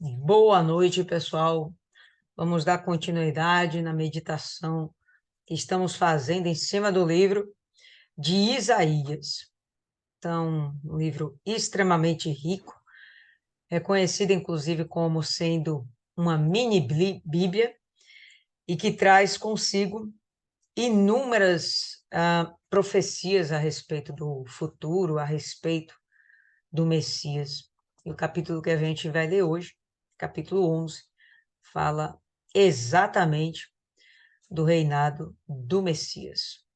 Boa noite, pessoal. Vamos dar continuidade na meditação que estamos fazendo em cima do livro de Isaías. Então, um livro extremamente rico, reconhecido inclusive como sendo uma mini Bíblia e que traz consigo inúmeras profecias a respeito do futuro, a respeito do Messias. E o capítulo que a gente vai ler hoje, capítulo 11, fala exatamente do reinado do Messias.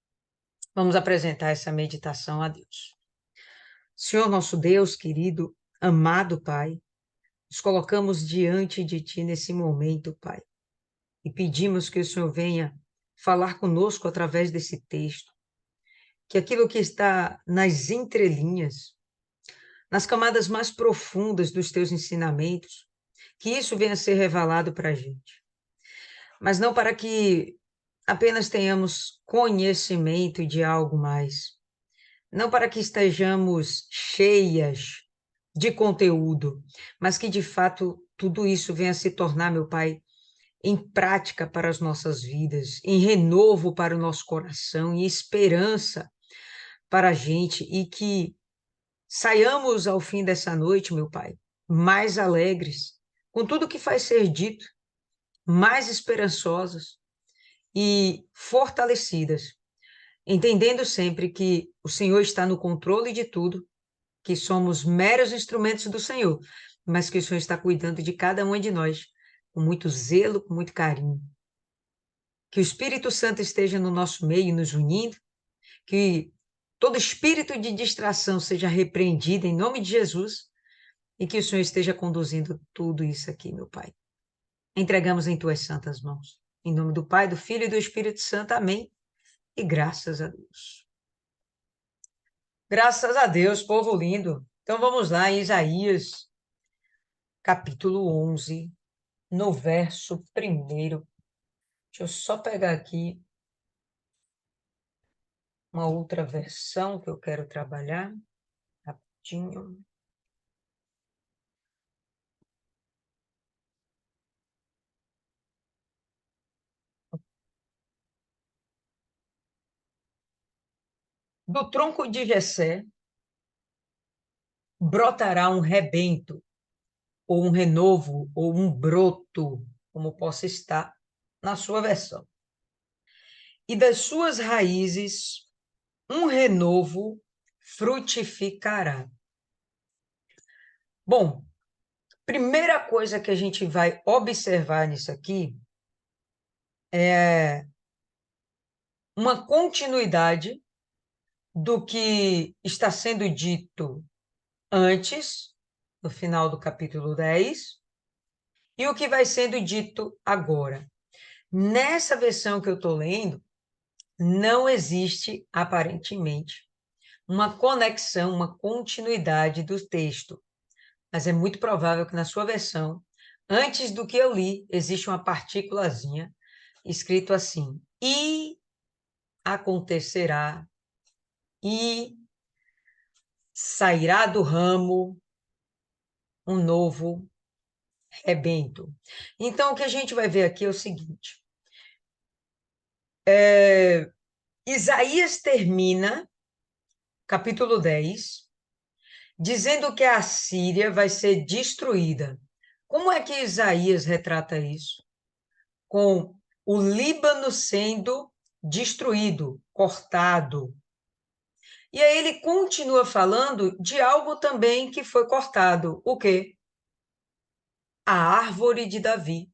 Vamos apresentar essa meditação a Deus. Senhor nosso Deus, querido, amado Pai, nos colocamos diante de Ti nesse momento, Pai, e pedimos que o Senhor venha falar conosco através desse texto, que aquilo que está nas entrelinhas, nas camadas mais profundas dos Teus ensinamentos, que isso venha a ser revelado para a gente. Mas não para que apenas tenhamos conhecimento de algo mais, não para que estejamos cheias de conteúdo, mas que de fato tudo isso venha a se tornar, meu Pai, em prática para as nossas vidas, em renovo para o nosso coração, em esperança para a gente, e que saiamos ao fim dessa noite, meu Pai, mais alegres, com tudo que faz ser dito, mais esperançosas e fortalecidas, entendendo sempre que o Senhor está no controle de tudo, que somos meros instrumentos do Senhor, mas que o Senhor está cuidando de cada um de nós, com muito zelo, com muito carinho. Que o Espírito Santo esteja no nosso meio, nos unindo, que todo espírito de distração seja repreendido em nome de Jesus, e que o Senhor esteja conduzindo tudo isso aqui, meu Pai. Entregamos em tuas santas mãos. Em nome do Pai, do Filho e do Espírito Santo. Amém. E graças a Deus. Graças a Deus, povo lindo. Então vamos lá, em Isaías, capítulo 11, no verso 1. Deixa eu só pegar aqui uma outra versão que eu quero trabalhar, rapidinho. Do tronco de Jessé brotará um rebento, ou um renovo, ou um broto, como possa estar na sua versão. E das suas raízes um renovo frutificará. Bom, primeira coisa que a gente vai observar nisso aqui é uma continuidade do que está sendo dito antes, no final do capítulo 10, e o que vai sendo dito agora. Nessa versão que eu estou lendo, não existe, aparentemente, uma conexão, uma continuidade do texto, mas é muito provável que na sua versão, antes do que eu li, existe uma partículazinha escrito assim: e acontecerá, e sairá do ramo um novo rebento. Então, o que a gente vai ver aqui é o seguinte: Isaías termina, capítulo 10, dizendo que a Assíria vai ser destruída. Como é que Isaías retrata isso? Com o Líbano sendo destruído, cortado. E aí ele continua falando de algo também que foi cortado. O quê? A árvore de Davi,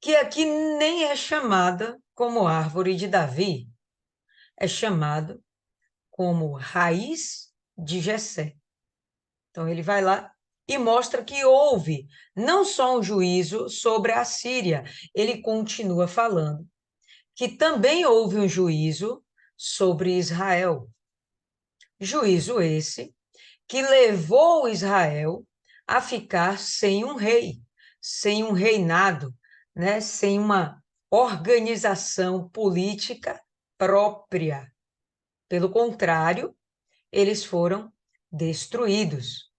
que aqui nem é chamada como árvore de Davi, é chamada como raiz de Jessé. Então ele vai lá e mostra que houve não só um juízo sobre a Síria, ele continua falando que também houve um juízo sobre Israel. Juízo esse que levou Israel a ficar sem um rei, sem um reinado, né? Sem uma organização política própria. Pelo contrário, eles foram destruídos.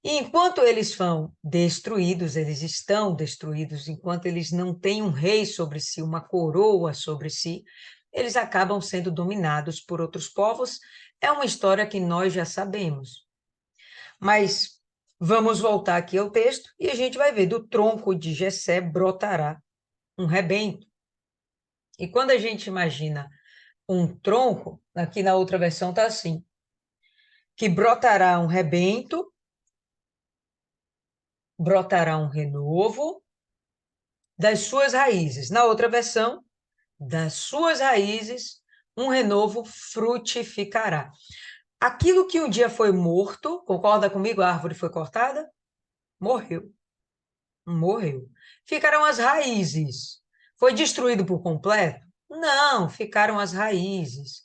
E enquanto eles são destruídos, eles estão destruídos, enquanto eles não têm um rei sobre si, uma coroa sobre si, eles acabam sendo dominados por outros povos. É uma história que nós já sabemos. Mas vamos voltar aqui ao texto e a gente vai ver: do tronco de Jessé brotará um rebento. E quando a gente imagina um tronco, aqui na outra versão está assim, que brotará um rebento, brotará um renovo das suas raízes. Na outra versão, das suas raízes, um renovo frutificará. Aquilo que um dia foi morto, concorda comigo? A árvore foi cortada? Morreu. Morreu. Ficaram as raízes. Foi destruído por completo? Não, ficaram as raízes.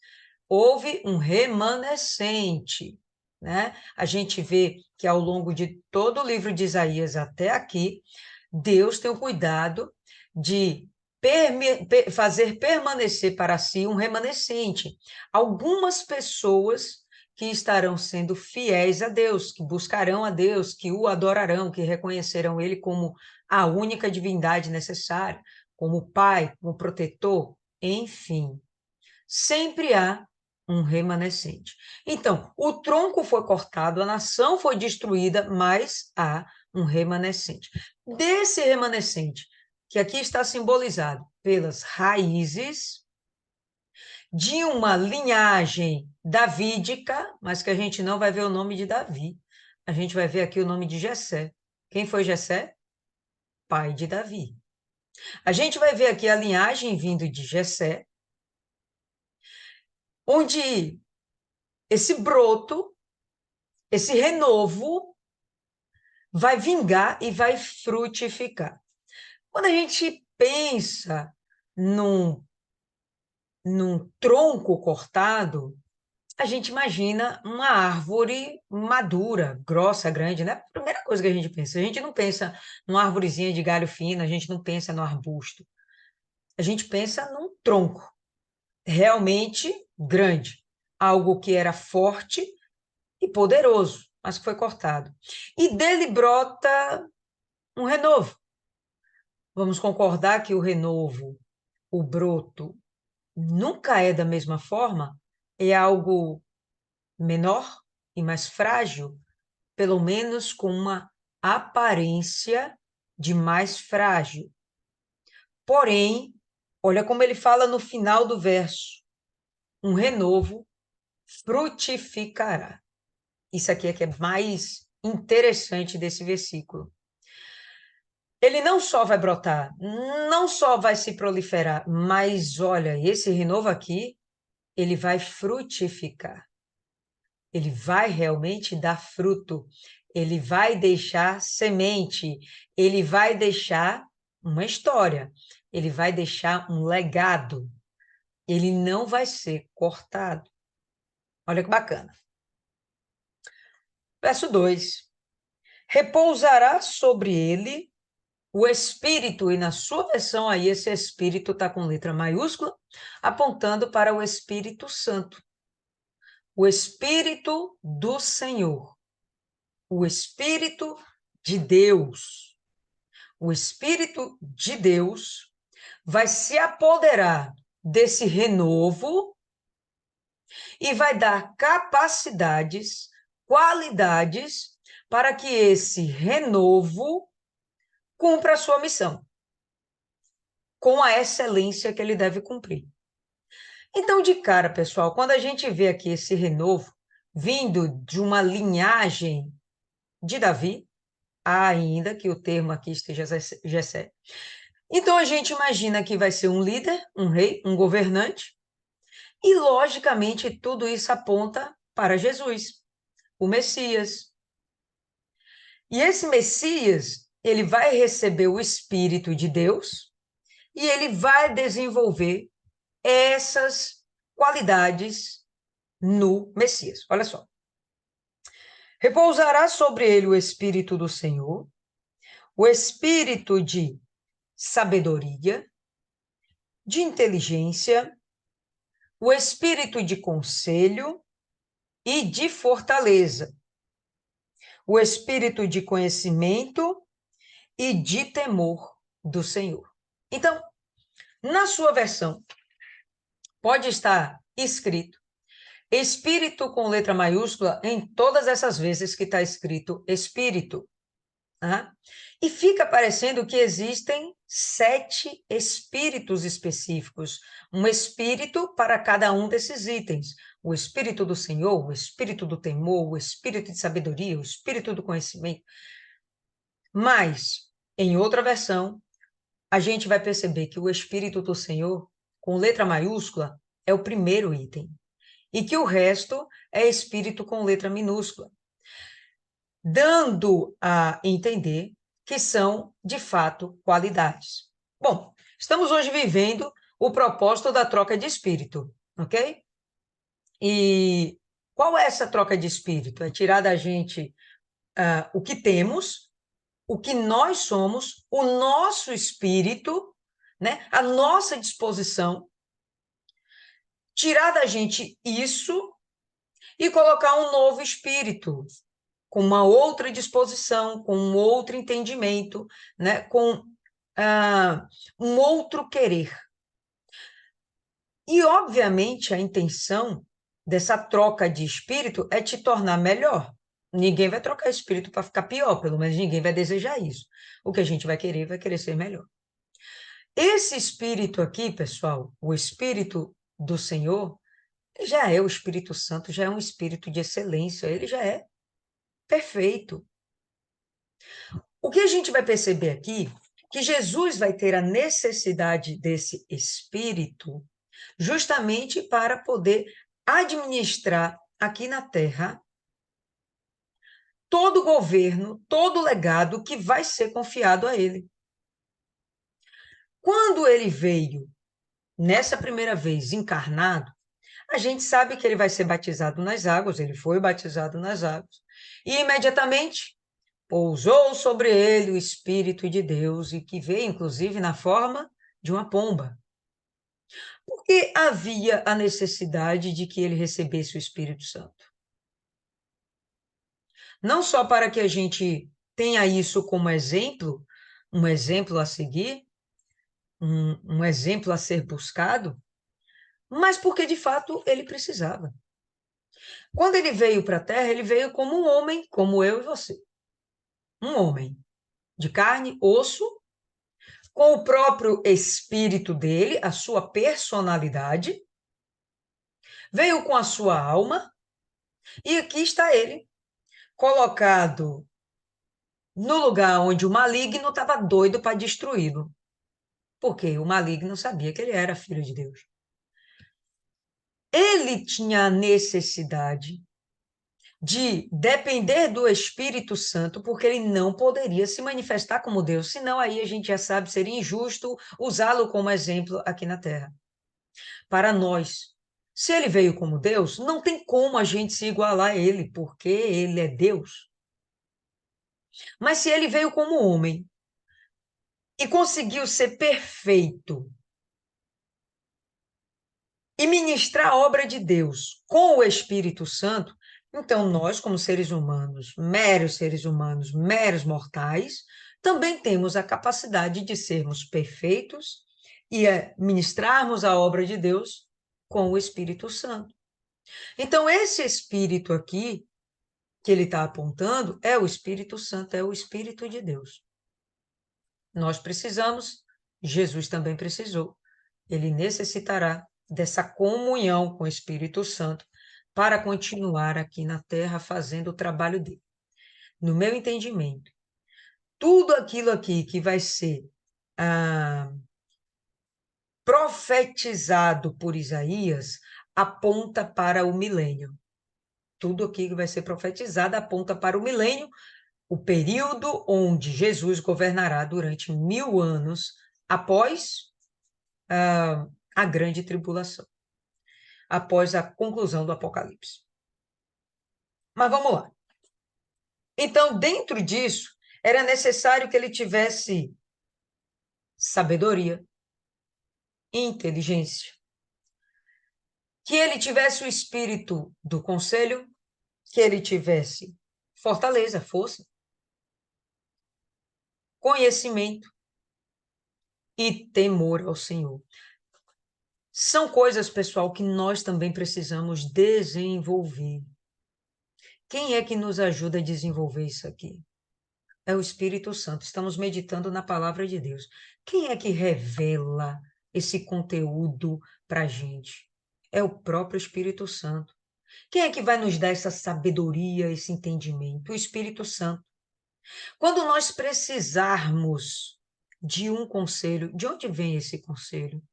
Houve um remanescente, né? A gente vê que ao longo de todo o livro de Isaías até aqui, Deus tem o cuidado de fazer permanecer para si um remanescente. Algumas pessoas que estarão sendo fiéis a Deus, que buscarão a Deus, que o adorarão, que reconhecerão Ele como a única divindade necessária, como Pai, como protetor, enfim. Sempre há um remanescente. Então, o tronco foi cortado, a nação foi destruída, mas há um remanescente. Desse remanescente, que aqui está simbolizado pelas raízes de uma linhagem davídica, mas que a gente não vai ver o nome de Davi. A gente vai ver aqui o nome de Jessé. Quem foi Jessé? Pai de Davi. A gente vai ver aqui a linhagem vindo de Jessé, onde esse broto, esse renovo, vai vingar e vai frutificar. Quando a gente pensa num tronco cortado, a gente imagina uma árvore madura, grossa, grande, né? A primeira coisa que a gente pensa. A gente não pensa numa árvorezinha de galho fino, a gente não pensa no arbusto. A gente pensa num tronco realmente grande, algo que era forte e poderoso, mas que foi cortado. E dele brota um renovo. Vamos concordar que o renovo, o broto, nunca é da mesma forma, é algo menor e mais frágil, pelo menos com uma aparência de mais frágil. Porém, olha como ele fala no final do verso: um renovo frutificará. Isso aqui é que é mais interessante desse versículo. Ele não só vai brotar, não só vai se proliferar, mas olha, esse renovo aqui, ele vai frutificar. Ele vai realmente dar fruto. Ele vai deixar semente. Ele vai deixar uma história. Ele vai deixar um legado. Ele não vai ser cortado. Olha que bacana. Verso 2. Repousará sobre ele o Espírito, e na sua versão aí, esse Espírito está com letra maiúscula, apontando para o Espírito Santo. O Espírito do Senhor. O Espírito de Deus. O Espírito de Deus vai se apoderar desse renovo e vai dar capacidades, qualidades para que esse renovo cumpra a sua missão, com a excelência que ele deve cumprir. Então, de cara, pessoal, quando a gente vê aqui esse renovo vindo de uma linhagem de Davi, ainda que o termo aqui esteja Jessé, então a gente imagina que vai ser um líder, um rei, um governante, e logicamente tudo isso aponta para Jesus, o Messias. E esse Messias, ele vai receber o Espírito de Deus e ele vai desenvolver essas qualidades no Messias. Olha só. Repousará sobre ele o Espírito do Senhor, o Espírito de sabedoria, de inteligência, o Espírito de conselho e de fortaleza, o espírito de conhecimento e de temor do Senhor. Então, na sua versão, pode estar escrito espírito com letra maiúscula em todas essas vezes que está escrito espírito. Tá? E fica parecendo que existem 7 espíritos específicos, um espírito para cada um desses itens. O espírito do Senhor, o espírito do temor, o espírito de sabedoria, o espírito do conhecimento. Mas, em outra versão, a gente vai perceber que o espírito do Senhor, com letra maiúscula, é o primeiro item, e que o resto é espírito com letra minúscula, dando a entender que são, de fato, qualidades. Bom, estamos hoje vivendo o propósito da troca de espírito, ok? E qual é essa troca de espírito? É tirar da gente o que temos, o que nós somos, o nosso espírito, né? A nossa disposição, tirar da gente isso e colocar um novo espírito, com uma outra disposição, com um outro entendimento, né? Com um outro querer. E, obviamente, a intenção dessa troca de espírito é te tornar melhor. Ninguém vai trocar espírito para ficar pior, pelo menos ninguém vai desejar isso. O que a gente vai querer ser melhor. Esse espírito aqui, pessoal, o espírito do Senhor, já é o Espírito Santo, já é um espírito de excelência, ele já é perfeito. O que a gente vai perceber aqui, que Jesus vai ter a necessidade desse espírito justamente para poder administrar aqui na Terra todo o governo, todo o legado que vai ser confiado a ele. Quando ele veio, nessa primeira vez, encarnado, a gente sabe que ele vai ser batizado nas águas, ele foi batizado nas águas, e imediatamente pousou sobre ele o Espírito de Deus, e que veio, inclusive, na forma de uma pomba. Porque havia a necessidade de que ele recebesse o Espírito Santo. Não só para que a gente tenha isso como exemplo, um exemplo a seguir, um exemplo a ser buscado, mas porque, de fato, ele precisava. Quando ele veio para a Terra, ele veio como um homem, como eu e você. Um homem de carne, osso, com o próprio espírito dele, a sua personalidade, veio com a sua alma, e aqui está ele, colocado no lugar onde o maligno estava doido para destruí-lo. Porque o maligno sabia que ele era filho de Deus. Ele tinha a necessidade de depender do Espírito Santo, porque ele não poderia se manifestar como Deus, senão aí a gente já sabe, seria injusto usá-lo como exemplo aqui na Terra. Para nós, se ele veio como Deus, não tem como a gente se igualar a ele, porque ele é Deus. Mas se ele veio como homem e conseguiu ser perfeito e ministrar a obra de Deus com o Espírito Santo, então nós, como seres humanos, meros mortais, também temos a capacidade de sermos perfeitos e ministrarmos a obra de Deus com o Espírito Santo. Então, esse Espírito aqui, que ele está apontando, é o Espírito Santo, é o Espírito de Deus. Nós precisamos, Jesus também precisou, ele necessitará dessa comunhão com o Espírito Santo para continuar aqui na Terra fazendo o trabalho dele. No meu entendimento, tudo aquilo aqui que vai ser profetizado por Isaías aponta para o milênio. Tudo aqui que vai ser profetizado aponta para o milênio, o período onde Jesus governará durante 1000 anos após a grande tribulação, após a conclusão do Apocalipse. Mas vamos lá. Então, dentro disso, era necessário que ele tivesse sabedoria, inteligência, que ele tivesse o espírito do conselho, que ele tivesse fortaleza, força, conhecimento e temor ao Senhor. São coisas, pessoal, que nós também precisamos desenvolver. Quem é que nos ajuda a desenvolver isso aqui? É o Espírito Santo. Estamos meditando na palavra de Deus. Quem é que revela esse conteúdo para a gente? É o próprio Espírito Santo. Quem é que vai nos dar essa sabedoria, esse entendimento? O Espírito Santo. Quando nós precisarmos de um conselho, de onde vem esse conselho?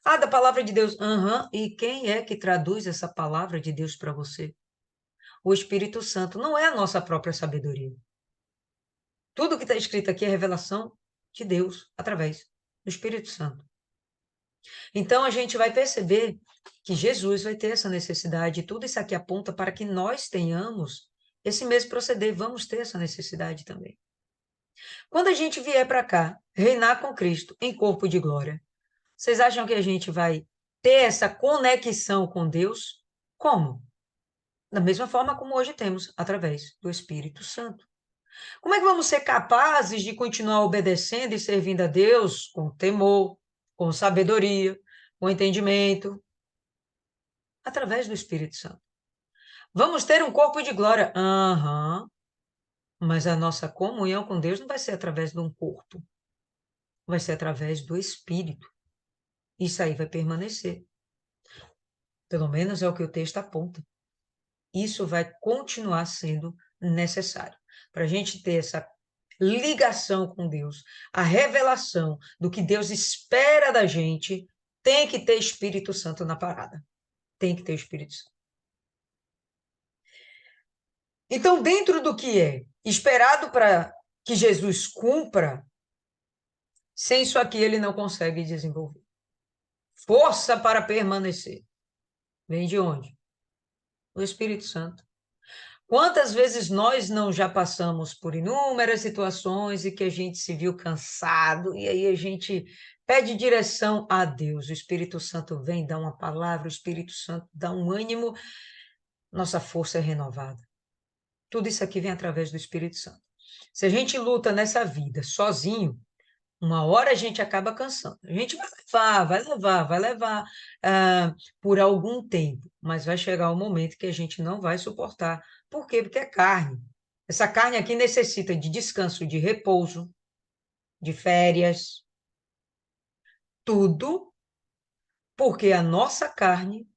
Ah, da palavra de Deus. Aham. E quem é que traduz essa palavra de Deus para você? O Espírito Santo. Não é a nossa própria sabedoria. Tudo que está escrito aqui é revelação de Deus através do Espírito Santo. Então a gente vai perceber que Jesus vai ter essa necessidade. Tudo isso aqui aponta para que nós tenhamos esse mesmo proceder. Vamos ter essa necessidade também. Quando a gente vier para cá, reinar com Cristo em corpo de glória, vocês acham que a gente vai ter essa conexão com Deus? Como? Da mesma forma como hoje temos, através do Espírito Santo. Como é que vamos ser capazes de continuar obedecendo e servindo a Deus com temor, com sabedoria, com entendimento? Através do Espírito Santo. Vamos ter um corpo de glória. Aham. Mas a nossa comunhão com Deus não vai ser através de um corpo. Vai ser através do Espírito. Isso aí vai permanecer. Pelo menos é o que o texto aponta. Isso vai continuar sendo necessário. Para a gente ter essa ligação com Deus, a revelação do que Deus espera da gente, tem que ter Espírito Santo na parada. Tem que ter o Espírito Santo. Então, dentro do que é esperado para que Jesus cumpra, sem isso aqui ele não consegue desenvolver. Força para permanecer. Vem de onde? O Espírito Santo. Quantas vezes nós não já passamos por inúmeras situações e que a gente se viu cansado e aí a gente pede direção a Deus. O Espírito Santo vem, dá uma palavra, o Espírito Santo dá um ânimo, nossa força é renovada. Tudo isso aqui vem através do Espírito Santo. Se a gente luta nessa vida sozinho, uma hora a gente acaba cansando. A gente vai levar por algum tempo, mas vai chegar um momento que a gente não vai suportar. Por quê? Porque é carne. Essa carne aqui necessita de descanso, de repouso, de férias, tudo porque a nossa carne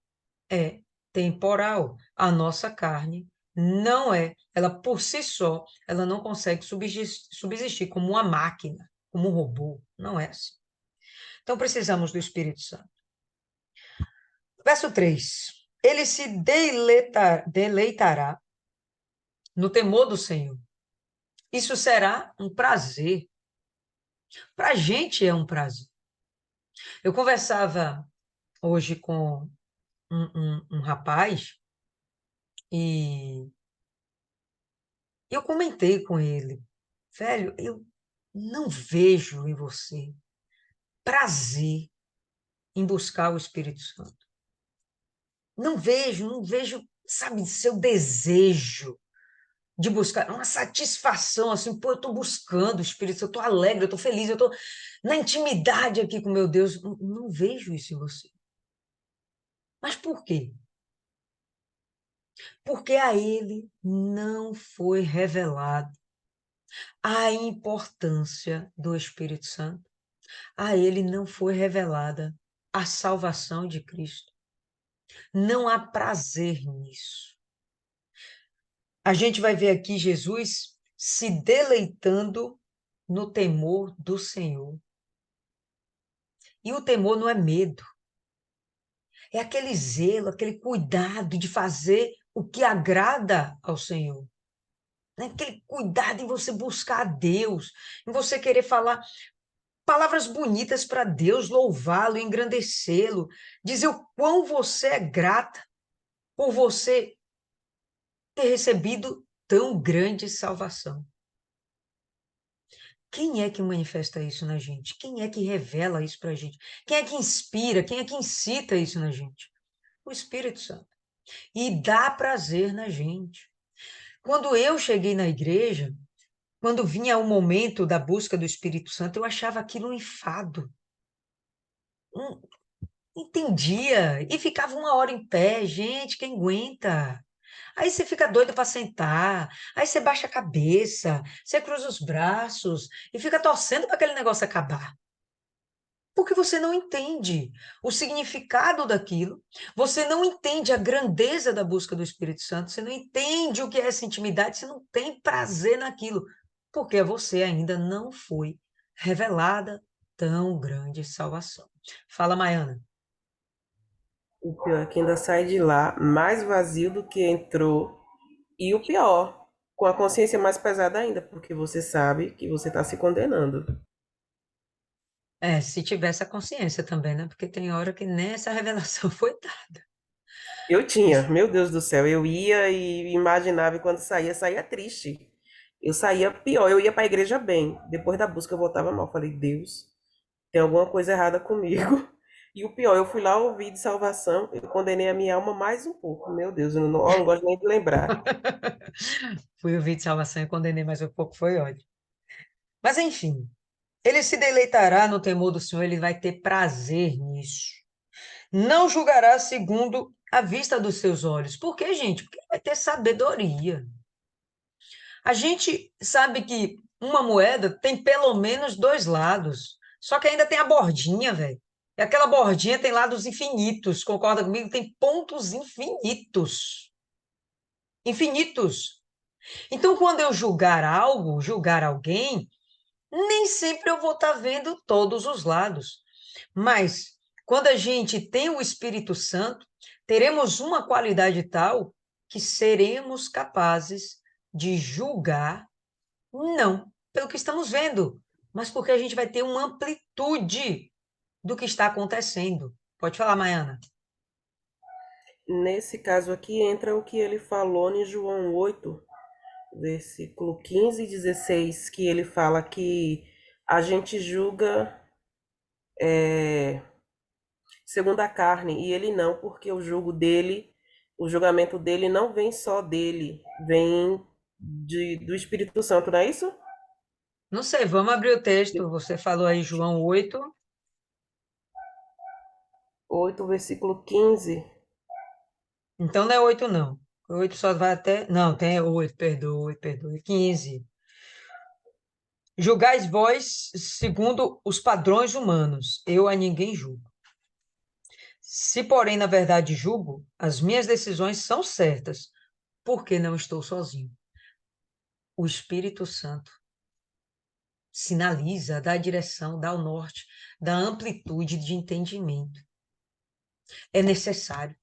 é temporal. A nossa carne não é, ela por si só, ela não consegue subsistir como uma máquina, como um robô. Não é assim. Então, precisamos do Espírito Santo. Verso 3. Ele se deleitará no temor do Senhor. Isso será um prazer. Para a gente é um prazer. Eu conversava hoje com um rapaz e eu comentei com ele, velho, eu não vejo em você prazer em buscar o Espírito Santo. Não vejo, sabe, seu desejo de buscar uma satisfação, assim, pô, eu estou buscando o Espírito Santo, eu estou alegre, eu estou feliz, eu estou na intimidade aqui com meu Deus. Não vejo isso em você. Mas por quê? Porque a ele não foi revelado a importância do Espírito Santo. A ele não foi revelada a salvação de Cristo. Não há prazer nisso. A gente vai ver aqui Jesus se deleitando no temor do Senhor. E o temor não é medo. É aquele zelo, aquele cuidado de fazer o que agrada ao Senhor. Né? Aquele cuidado em você buscar a Deus, em você querer falar palavras bonitas para Deus, louvá-lo, engrandecê-lo, dizer o quão você é grata por você ter recebido tão grande salvação. Quem é que manifesta isso na gente? Quem é que revela isso para a gente? Quem é que inspira? Quem é que incita isso na gente? O Espírito Santo. E dá prazer na gente. Quando eu cheguei na igreja, quando vinha o momento da busca do Espírito Santo, eu achava aquilo um enfado. Não entendia. E ficava uma hora em pé. Gente, quem aguenta? Aí você fica doido para sentar, aí você baixa a cabeça, você cruza os braços e fica torcendo para aquele negócio acabar. Porque você não entende o significado daquilo, você não entende a grandeza da busca do Espírito Santo, você não entende o que é essa intimidade, você não tem prazer naquilo, porque a você ainda não foi revelada tão grande salvação. Fala, Maiana. O pior é que ainda sai de lá mais vazio do que entrou. E o pior, com a consciência mais pesada ainda, porque você sabe que você está se condenando. É, se tivesse a consciência também, né? Porque tem hora que nem essa revelação foi dada. Eu tinha, meu Deus do céu, eu ia e imaginava, e quando saía, saía triste. Eu saía pior, eu ia para a igreja bem. Depois da busca eu voltava mal. Falei, Deus, tem alguma coisa errada comigo. E o pior, eu fui lá ouvir de salvação, eu condenei a minha alma mais um pouco. Meu Deus, eu não gosto nem de lembrar. Fui ouvir de salvação e condenei mais um pouco, foi ódio. Mas enfim, ele se deleitará no temor do Senhor, ele vai ter prazer nisso. Não julgará segundo a vista dos seus olhos. Por quê, gente? Porque ele vai ter sabedoria. A gente sabe que uma moeda tem pelo menos dois lados, só que ainda tem a bordinha, velho. E aquela bordinha tem lados infinitos, concorda comigo? Tem pontos infinitos. Infinitos. Então, quando eu julgar algo, julgar alguém, nem sempre eu vou estar vendo todos os lados. Mas, quando a gente tem o Espírito Santo, teremos uma qualidade tal que seremos capazes de julgar, não pelo que estamos vendo, mas porque a gente vai ter uma amplitude do que está acontecendo. Pode falar, Maiana. Nesse caso aqui entra o que ele falou em João 8, versículo 15 e 16, que ele fala que a gente julga segundo a carne, e ele não, porque o julgamento dele não vem só dele, vem do Espírito Santo, não é isso? Não sei, vamos abrir o texto. Você falou aí João 8. 8, versículo 15. Então não é 8 não. 8 só vai até. Não, tem 8, perdoe, perdoe. 15. Julgais vós segundo os padrões humanos, eu a ninguém julgo. Se, porém, na verdade julgo, as minhas decisões são certas, porque não estou sozinho. O Espírito Santo sinaliza, dá a direção, dá o norte, dá a amplitude de entendimento. É necessário.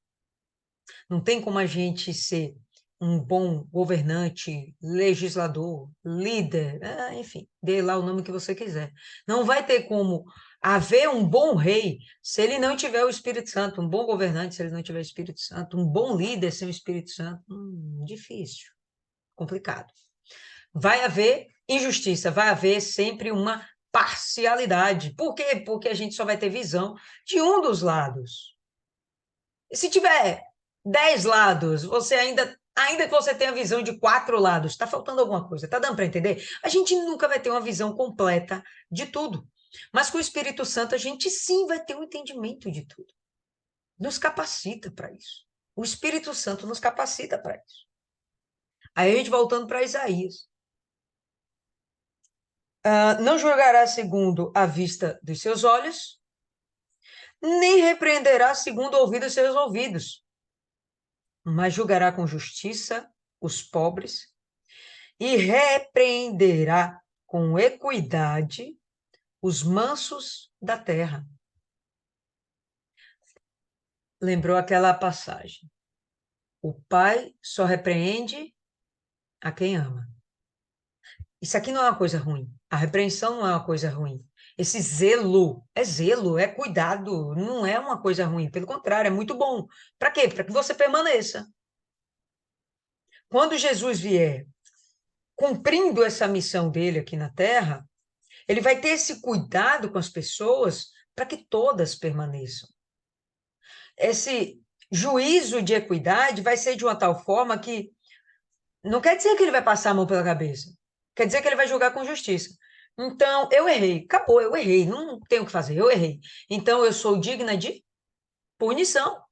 Não tem como a gente ser um bom governante, legislador, líder, enfim, dê lá o nome que você quiser. Não vai ter como haver um bom rei se ele não tiver o Espírito Santo, um bom governante se ele não tiver o Espírito Santo, um bom líder sem o Espírito Santo. Difícil, complicado. Vai haver injustiça, vai haver sempre uma parcialidade. Por quê? Porque a gente só vai ter visão de um dos lados. E se tiver 10 lados, você ainda que você tenha visão de 4 lados, está faltando alguma coisa, está dando para entender? A gente nunca vai ter uma visão completa de tudo. Mas com o Espírito Santo, a gente sim vai ter um entendimento de tudo. Nos capacita para isso. O Espírito Santo nos capacita para isso. Aí a gente voltando para Isaías. Não julgará segundo a vista dos seus olhos, nem repreenderá segundo o ouvido dos seus ouvidos, mas julgará com justiça os pobres e repreenderá com equidade os mansos da terra. Lembrou aquela passagem? O pai só repreende a quem ama. Isso aqui não é uma coisa ruim. A repreensão não é uma coisa ruim. Esse zelo, é cuidado, não é uma coisa ruim. Pelo contrário, é muito bom. Para quê? Para que você permaneça. Quando Jesus vier cumprindo essa missão dele aqui na Terra, ele vai ter esse cuidado com as pessoas para que todas permaneçam. Esse juízo de equidade vai ser de uma tal forma que Não quer dizer que ele vai passar a mão pela cabeça. Quer dizer que ele vai julgar com justiça. Então, eu errei. Acabou, eu errei. Não tenho o que fazer, eu errei. Então, eu sou digna de punição.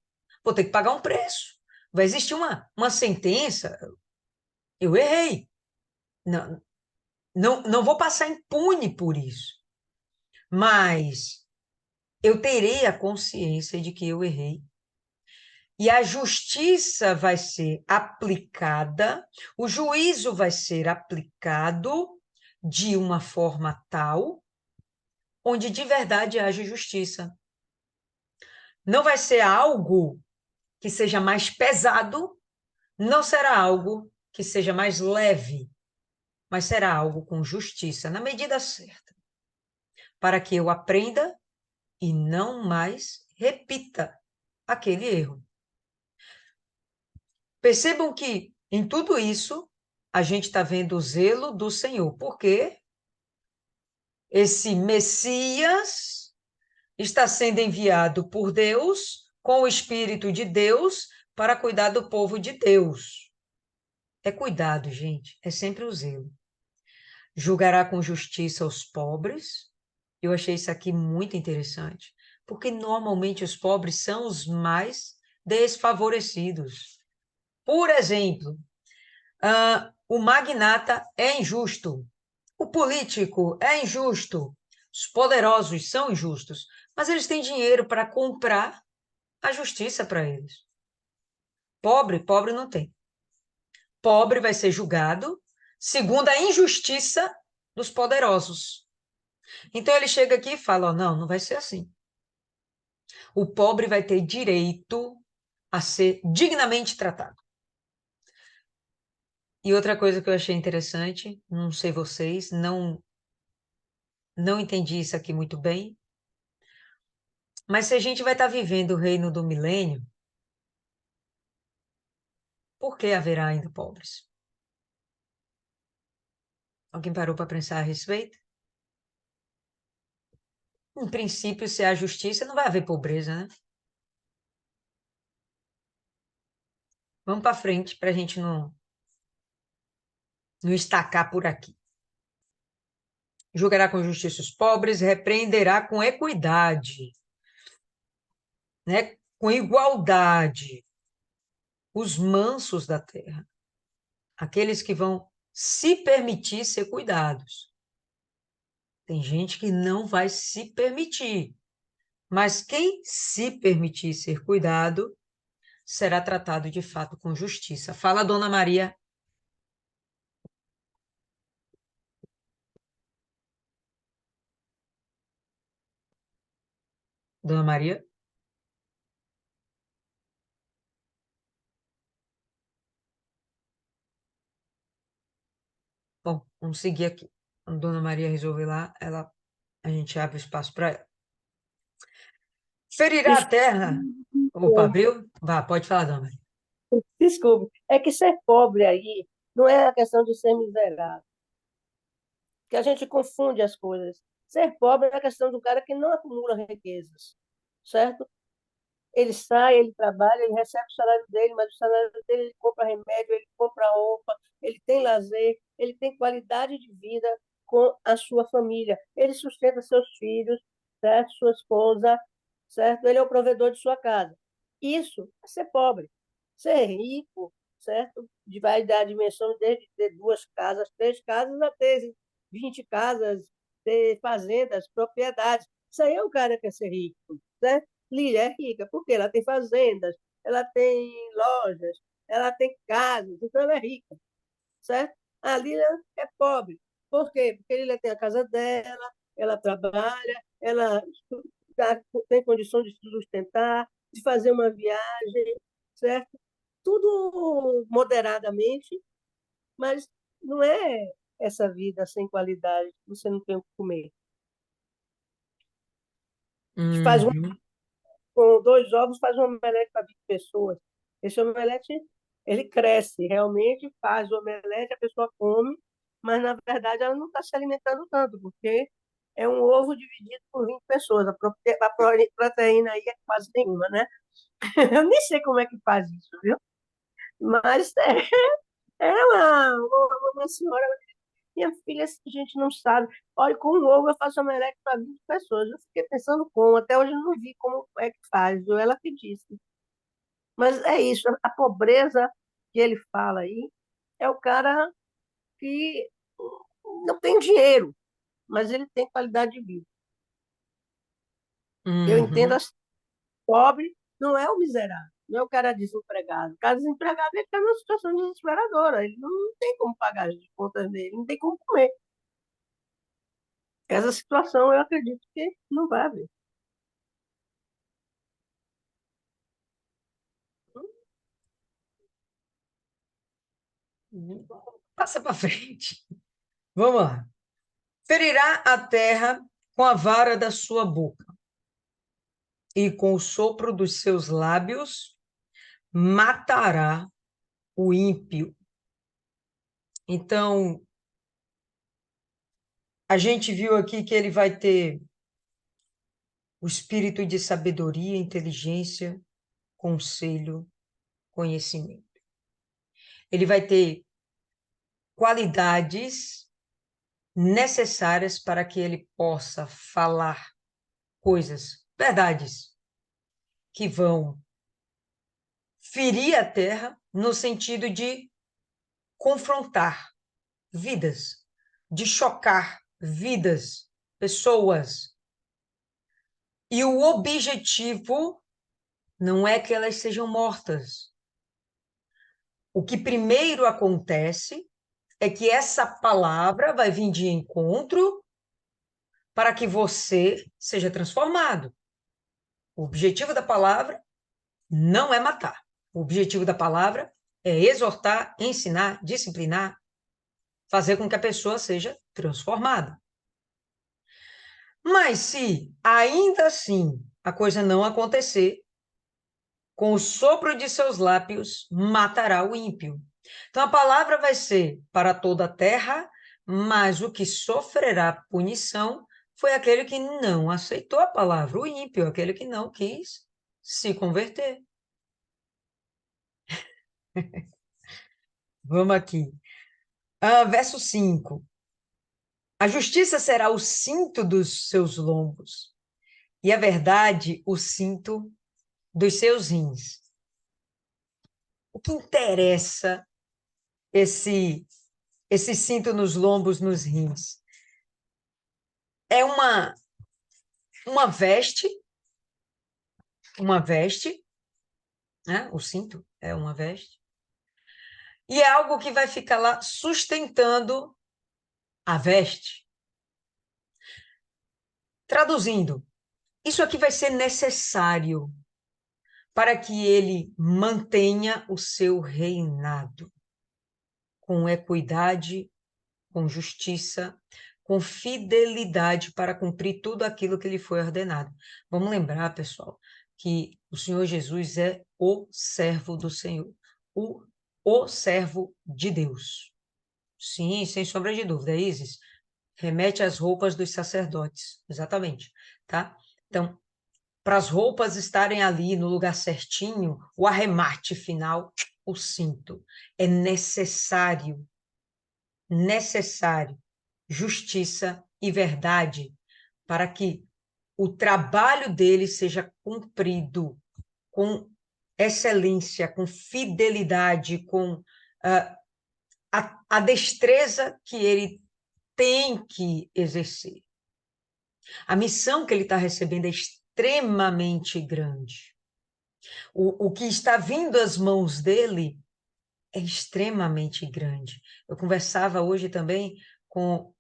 Vou ter que pagar um preço. Vai existir uma sentença. Eu errei. Não, não vou passar impune por isso. Mas eu terei a consciência de que eu errei. E a justiça vai ser aplicada, o juízo vai ser aplicado de uma forma tal onde de verdade haja justiça. Não vai ser algo que seja mais pesado, não será algo que seja mais leve, mas será algo com justiça, na medida certa, para que eu aprenda e não mais repita aquele erro. Percebam que em tudo isso a gente está vendo o zelo do Senhor, porque esse Messias está sendo enviado por Deus com o Espírito de Deus para cuidar do povo de Deus. É cuidado, gente, é sempre o zelo. Julgará com justiça os pobres. Eu achei isso aqui muito interessante, porque normalmente os pobres são os mais desfavorecidos. Por exemplo, o magnata é injusto, o político é injusto, os poderosos são injustos, mas eles têm dinheiro para comprar a justiça para eles. Pobre não tem. Pobre vai ser julgado segundo a injustiça dos poderosos. Então ele chega aqui e fala: oh, não vai ser assim. O pobre vai ter direito a ser dignamente tratado. E outra coisa que eu achei interessante, não sei vocês, não entendi isso aqui muito bem, mas se a gente vai estar vivendo o reino do milênio, por que haverá ainda pobres? Alguém parou para pensar a respeito? Em princípio, se há justiça, não vai haver pobreza, né? Vamos para frente para a gente não estacar por aqui. Julgará com justiça os pobres, repreenderá com equidade, né? Com igualdade os mansos da terra, aqueles que vão se permitir ser cuidados. Tem gente que não vai se permitir, mas quem se permitir ser cuidado será tratado de fato com justiça. Fala, Dona Maria. Dona Maria? Bom, vamos seguir aqui. Quando Dona Maria resolver lá, a gente abre espaço para ela. Ferirá a terra. Opa, Desculpe, abriu? Vá, pode falar, Dona Maria. desculpe. É que ser pobre aí não é a questão de ser miserável, que a gente confunde as coisas. Ser pobre é a questão do cara que não acumula riquezas, certo? Ele sai, ele trabalha, ele recebe o salário dele, mas o salário dele ele compra remédio, ele compra roupa, ele tem lazer, ele tem qualidade de vida com a sua família. Ele sustenta seus filhos, certo? Sua esposa, certo? Ele é o provedor de sua casa. Isso é ser pobre. Ser rico, certo? Vai dar a dimensão desde ter duas casas, três casas, a ter 20 casas, ter fazendas, propriedades. Isso aí é o cara que quer ser rico, certo? Lília é rica, porque ela tem fazendas, ela tem lojas, ela tem casas, então ela é rica, certo? A Lília é pobre. Por quê? Porque a Lília tem a casa dela, ela trabalha, ela tem condição de se sustentar, de fazer uma viagem, certo? Tudo moderadamente, mas não é essa vida sem qualidade, você não tem o que comer. Faz Uhum. com dois ovos, faz um omelete para 20 pessoas. Esse omelete, ele cresce, realmente faz o omelete, a pessoa come, mas na verdade ela não está se alimentando tanto, porque é um ovo dividido por 20 pessoas. A proteína aí é quase nenhuma, né? Eu nem sei como é que faz isso, viu? Mas é. Era uma senhora, minha filha, a gente não sabe. Olha, com o ovo eu faço omelete para 20 pessoas. Eu fiquei pensando como, até hoje eu não vi como é que faz, viu? Ela que disse. Mas é isso, a pobreza que ele fala aí é o cara que não tem dinheiro, mas ele tem qualidade de vida. Eu entendo Uhum. assim, pobre não é o miserável, não é o cara desempregado. O cara desempregado ele está numa situação desesperadora, ele não tem como pagar as contas dele, não tem como comer. Essa situação eu acredito que não vai haver. Passa para frente. Vamos lá. Ferirá a terra com a vara da sua boca, e com o sopro dos seus lábios matará o ímpio. Então, a gente viu aqui que ele vai ter o espírito de sabedoria, inteligência, conselho, conhecimento. Ele vai ter qualidades necessárias para que ele possa falar coisas, verdades, que vão ferir a terra no sentido de confrontar vidas, de chocar vidas, pessoas. E o objetivo não é que elas sejam mortas. O que primeiro acontece é que essa palavra vai vir de encontro para que você seja transformado. O objetivo da palavra não é matar. O objetivo da palavra é exortar, ensinar, disciplinar, fazer com que a pessoa seja transformada. Mas se ainda assim a coisa não acontecer, com o sopro de seus lábios matará o ímpio. Então a palavra vai ser para toda a terra, mas o que sofrerá punição foi aquele que não aceitou a palavra, o ímpio, aquele que não quis se converter. Vamos aqui. Verso 5. A justiça será o cinto dos seus lombos, e a verdade o cinto dos seus rins. O que interessa esse cinto nos lombos, nos rins? É uma veste, né? O cinto é uma veste, e é algo que vai ficar lá sustentando a veste. Traduzindo, isso aqui vai ser necessário para que ele mantenha o seu reinado com equidade, com justiça, com fidelidade para cumprir tudo aquilo que lhe foi ordenado. Vamos lembrar, pessoal, que o Senhor Jesus é o servo do Senhor, o servo de Deus. Sim, sem sombra de dúvida, Isis. Remete às roupas dos sacerdotes, exatamente, tá? Então, para as roupas estarem ali no lugar certinho, o arremate final, o cinto. É necessário justiça e verdade para que o trabalho dele seja cumprido com excelência, com fidelidade, com a destreza que ele tem que exercer. A missão que ele está recebendo é extremamente grande. O que está vindo às mãos dele é extremamente grande. Eu conversava hoje também com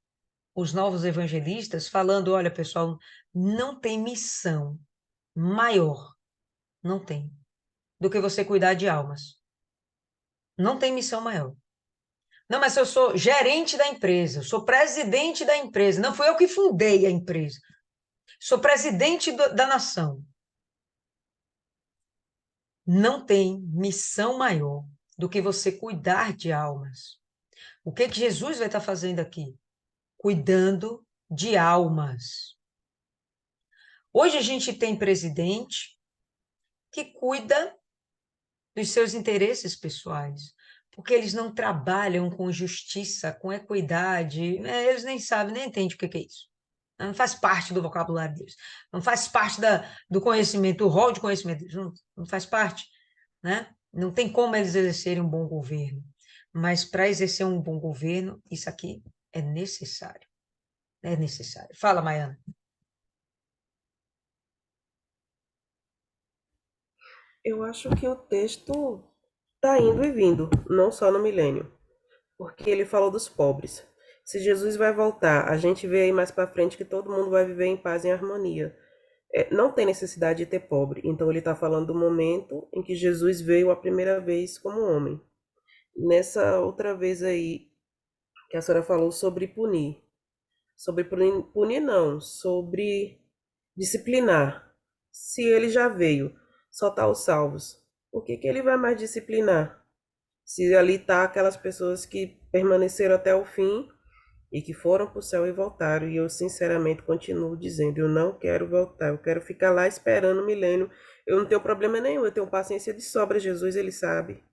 os novos evangelistas, falando: olha, pessoal, não tem missão maior, não tem, do que você cuidar de almas. Não tem missão maior. Não, mas eu sou gerente da empresa, eu sou presidente da empresa, não fui eu que fundei a empresa, sou presidente da nação. Não tem missão maior do que você cuidar de almas. O que que Jesus vai estar fazendo aqui? Cuidando de almas. Hoje a gente tem presidente que cuida dos seus interesses pessoais. porque eles não trabalham com justiça, com equidade, né? Eles nem sabem, nem entendem o que é isso. Não faz parte do vocabulário deles, não faz parte do conhecimento, do rol de conhecimento deles, não faz parte, né? Não tem como eles exercerem um bom governo, mas para exercer um bom governo, isso aqui é necessário, é necessário. Fala, Maiana. Eu acho que o texto está indo e vindo, não só no milênio, porque ele falou dos pobres. Se Jesus vai voltar, a gente vê aí mais para frente que todo mundo vai viver em paz e em harmonia. Não tem necessidade de ter pobre. Então ele está falando do momento em que Jesus veio a primeira vez como homem. Nessa outra vez aí que a senhora falou sobre punir. Sobre punir não, sobre disciplinar. Se ele já veio soltar os salvos, por que que ele vai mais disciplinar? Se ali tá aquelas pessoas que permaneceram até o fim e que foram para o céu e voltaram. E eu, sinceramente, continuo dizendo: eu não quero voltar, eu quero ficar lá esperando o milênio. Eu não tenho problema nenhum, eu tenho paciência de sobra. Jesus, ele sabe.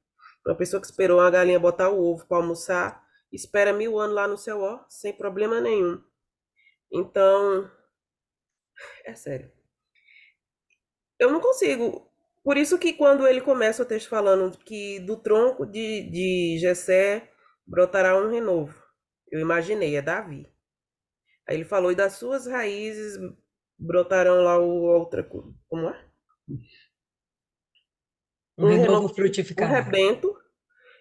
Uma pessoa que esperou uma galinha botar o ovo para almoçar, espera 1000 anos lá no céu, ó, sem problema nenhum. Então, é sério. Eu não consigo. Por isso que quando ele começa o texto falando que do tronco de Jessé brotará um renovo, eu imaginei, é Davi. Aí ele falou, e das suas raízes brotarão lá o outra. Como é? Um Um renovo renovo, um frutificará. rebento.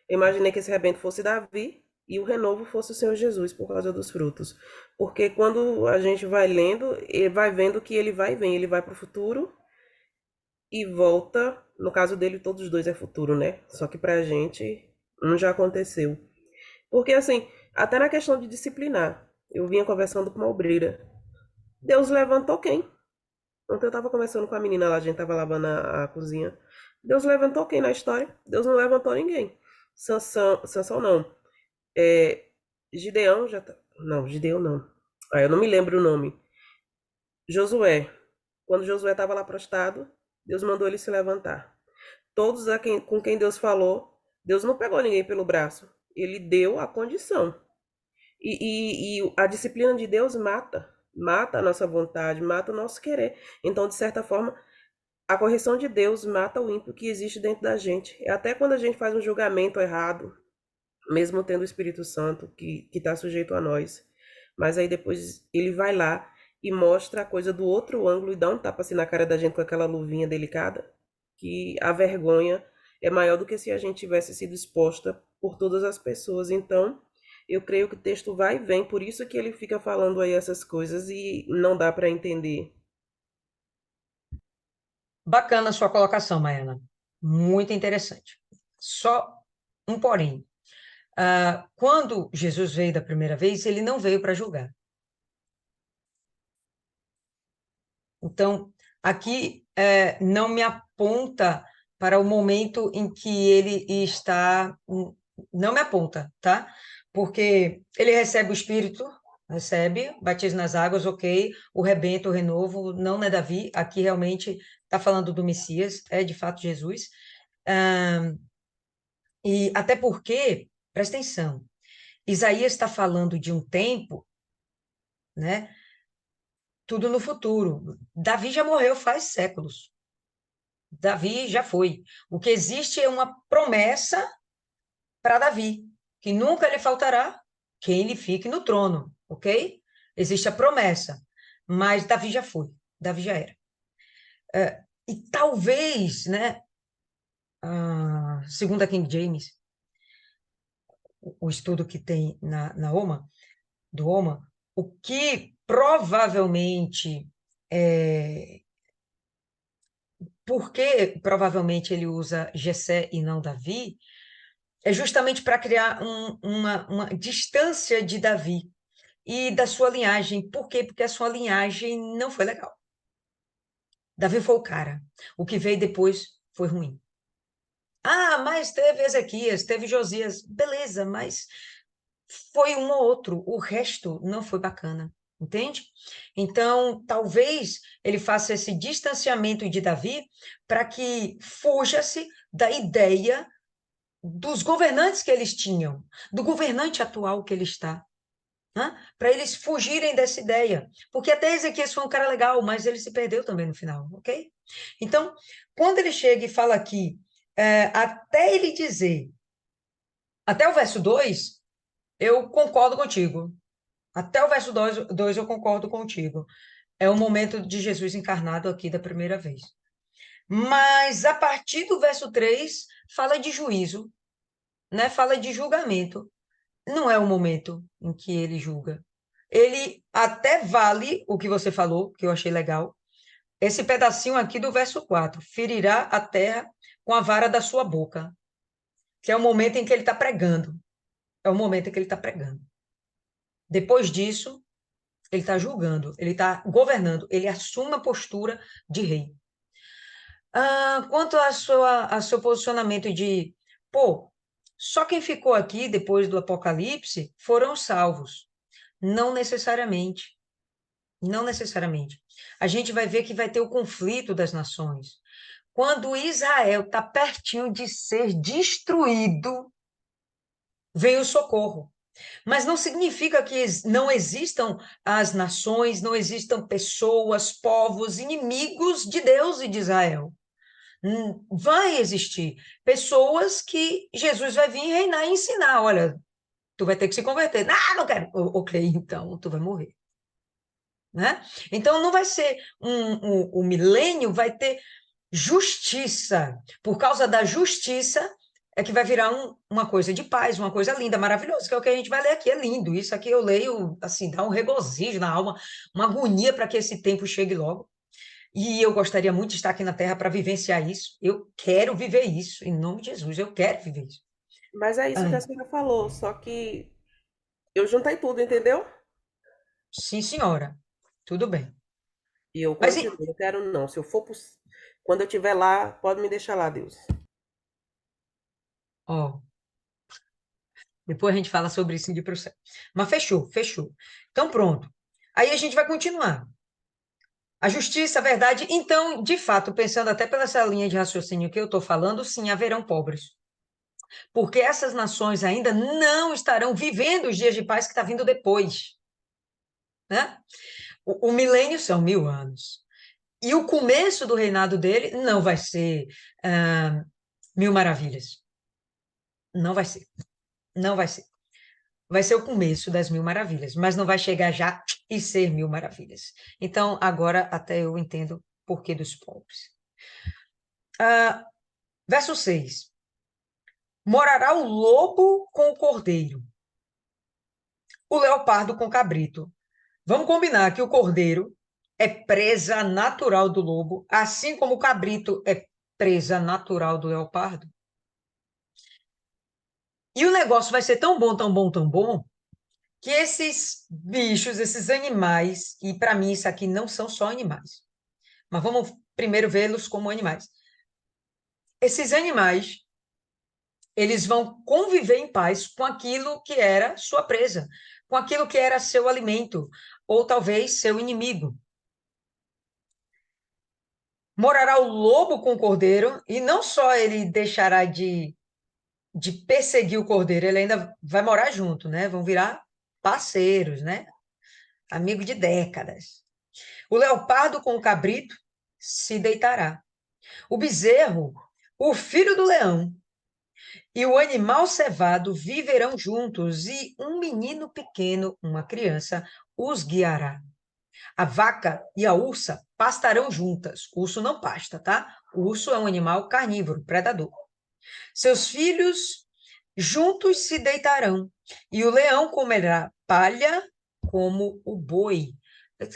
Eu imaginei que esse rebento fosse Davi e o renovo fosse o Senhor Jesus por causa dos frutos. Porque quando a gente vai lendo, ele vai vendo que ele vai e vem, ele vai para o futuro e volta. No caso dele, todos os dois é futuro, né? Só que pra gente, um já aconteceu. Porque assim, até na questão de disciplinar, eu vinha conversando com uma obreira. Deus levantou quem? Ontem eu tava conversando com a menina lá, a gente tava lavando a cozinha. Deus levantou quem na história? Deus não levantou ninguém. Sansão não. É, Gideão já tá. Não, Gideão não. Ah, eu não me lembro o nome. Josué. Quando Josué estava lá prostrado, Deus mandou ele se levantar. Todos com quem Deus falou, Deus não pegou ninguém pelo braço. Ele deu a condição. E a disciplina de Deus mata. Mata a nossa vontade, mata o nosso querer. Então, de certa forma, a correção de Deus mata o ímpio que existe dentro da gente. É até quando a gente faz um julgamento errado, mesmo tendo o Espírito Santo que está sujeito a nós. Mas aí depois ele vai lá e mostra a coisa do outro ângulo e dá um tapa assim na cara da gente com aquela luvinha delicada, que a vergonha é maior do que se a gente tivesse sido exposta por todas as pessoas. Então, eu creio que o texto vai e vem, por isso que ele fica falando aí essas coisas e não dá para entender. Bacana a sua colocação, Maiana. Muito interessante. Só um porém. Quando Jesus veio da primeira vez, ele não veio para julgar. Então, aqui não me aponta para o momento em que ele está. Não me aponta, tá? Porque ele recebe o Espírito, recebe, batismo nas águas, ok. O rebento, o renovo, não é Davi. Aqui realmente está falando do Messias, é de fato Jesus. Ah, e até porque, presta atenção, Isaías está falando de um tempo, né? Tudo no futuro. Davi já morreu faz séculos. Davi já foi. O que existe é uma promessa para Davi, que nunca lhe faltará quem lhe fique no trono, ok? Existe a promessa, mas Davi já foi, Davi já era. E talvez, né, segundo a King James, o estudo que tem na OMA, do OMA, o que provavelmente por que provavelmente ele usa Jessé e não Davi, é justamente para criar uma distância de Davi e da sua linhagem. Por quê? Porque a sua linhagem não foi legal. Davi foi o cara. O que veio depois foi ruim. Mas teve Ezequias, teve Josias. Beleza, mas foi um ou outro. O resto não foi bacana. Entende? Então, talvez ele faça esse distanciamento de Davi para que fuja-se da ideia dos governantes que eles tinham, do governante atual que ele está, né? Para eles fugirem dessa ideia. Porque até Ezequias foi um cara legal, mas ele se perdeu também no final, ok? Então, quando ele chega e fala aqui, até ele dizer, até o verso 2, eu concordo contigo. Até o verso 2 eu concordo contigo. É o momento de Jesus encarnado aqui da primeira vez. Mas a partir do verso 3 fala de juízo, né? Fala de julgamento. Não é o momento em que ele julga. Ele até vale o que você falou, que eu achei legal. Esse pedacinho aqui do verso 4: ferirá a terra com a vara da sua boca, que é o momento em que ele está pregando. É o momento em que ele está pregando. Depois disso, ele está julgando, ele está governando, ele assume a postura de rei. Quanto a seu posicionamento de, pô, só quem ficou aqui depois do Apocalipse foram os salvos. Não necessariamente. Não necessariamente. A gente vai ver que vai ter o conflito das nações. Quando Israel está pertinho de ser destruído, vem o socorro. Mas não significa que não existam as nações, não existam pessoas, povos, inimigos de Deus e de Israel. Vai existir pessoas que Jesus vai vir reinar e ensinar. Olha, tu vai ter que se converter. Ah, não quero. Ok, então tu vai morrer. Né? Então não vai ser o milênio, vai ter justiça. Por causa da justiça é que vai virar uma coisa de paz, uma coisa linda, maravilhosa, que é o que a gente vai ler aqui. É lindo. Isso aqui eu leio, assim, dá um regozijo na alma, uma agonia para que esse tempo chegue logo. E eu gostaria muito de estar aqui na Terra para vivenciar isso. Eu quero viver isso, em nome de Jesus, eu quero viver isso. Mas é isso que a Ah, senhora falou, só que eu juntei tudo, entendeu? sim, senhora. Tudo bem. E eu Mas, continuo, não quero não. Se eu for quando eu estiver lá, pode me deixar lá, Deus. ó, depois a gente fala sobre isso de processo. Mas fechou, fechou. Então, pronto. Aí a gente vai continuar. A justiça, a verdade. Então, de fato, pensando até pela essa linha de raciocínio que eu estou falando, sim, haverão pobres. Porque essas nações ainda não estarão vivendo os dias de paz que está vindo depois. Né? O milênio são 1000 anos. E o começo do reinado dele não vai ser 1000 maravilhas. Não vai ser. Não vai ser. Vai ser o começo das 1000 maravilhas, mas não vai chegar já e ser 1000 maravilhas. Então, agora até eu entendo o porquê dos pobres. Verso 6. Morará o lobo com o cordeiro, o leopardo com o cabrito. Vamos combinar que o cordeiro é presa natural do lobo, assim como o cabrito é presa natural do leopardo. E o negócio vai ser tão bom, tão bom, tão bom, que esses bichos, esses animais, e para mim isso aqui não são só animais, mas vamos primeiro vê-los como animais. Esses animais, eles vão conviver em paz com aquilo que era sua presa, com aquilo que era seu alimento, ou talvez seu inimigo. Morará o lobo com o cordeiro, e não só ele deixará de perseguir o cordeiro, ele ainda vai morar junto, né? Vão virar parceiros, né? Amigo de décadas. O leopardo com o cabrito se deitará. O bezerro, o filho do leão e o animal cevado viverão juntos, e um menino pequeno, uma criança, os guiará. A vaca e a ursa pastarão juntas. O urso não pasta, tá? O urso é um animal carnívoro, predador. Seus filhos juntos se deitarão, e o leão comerá palha como o boi.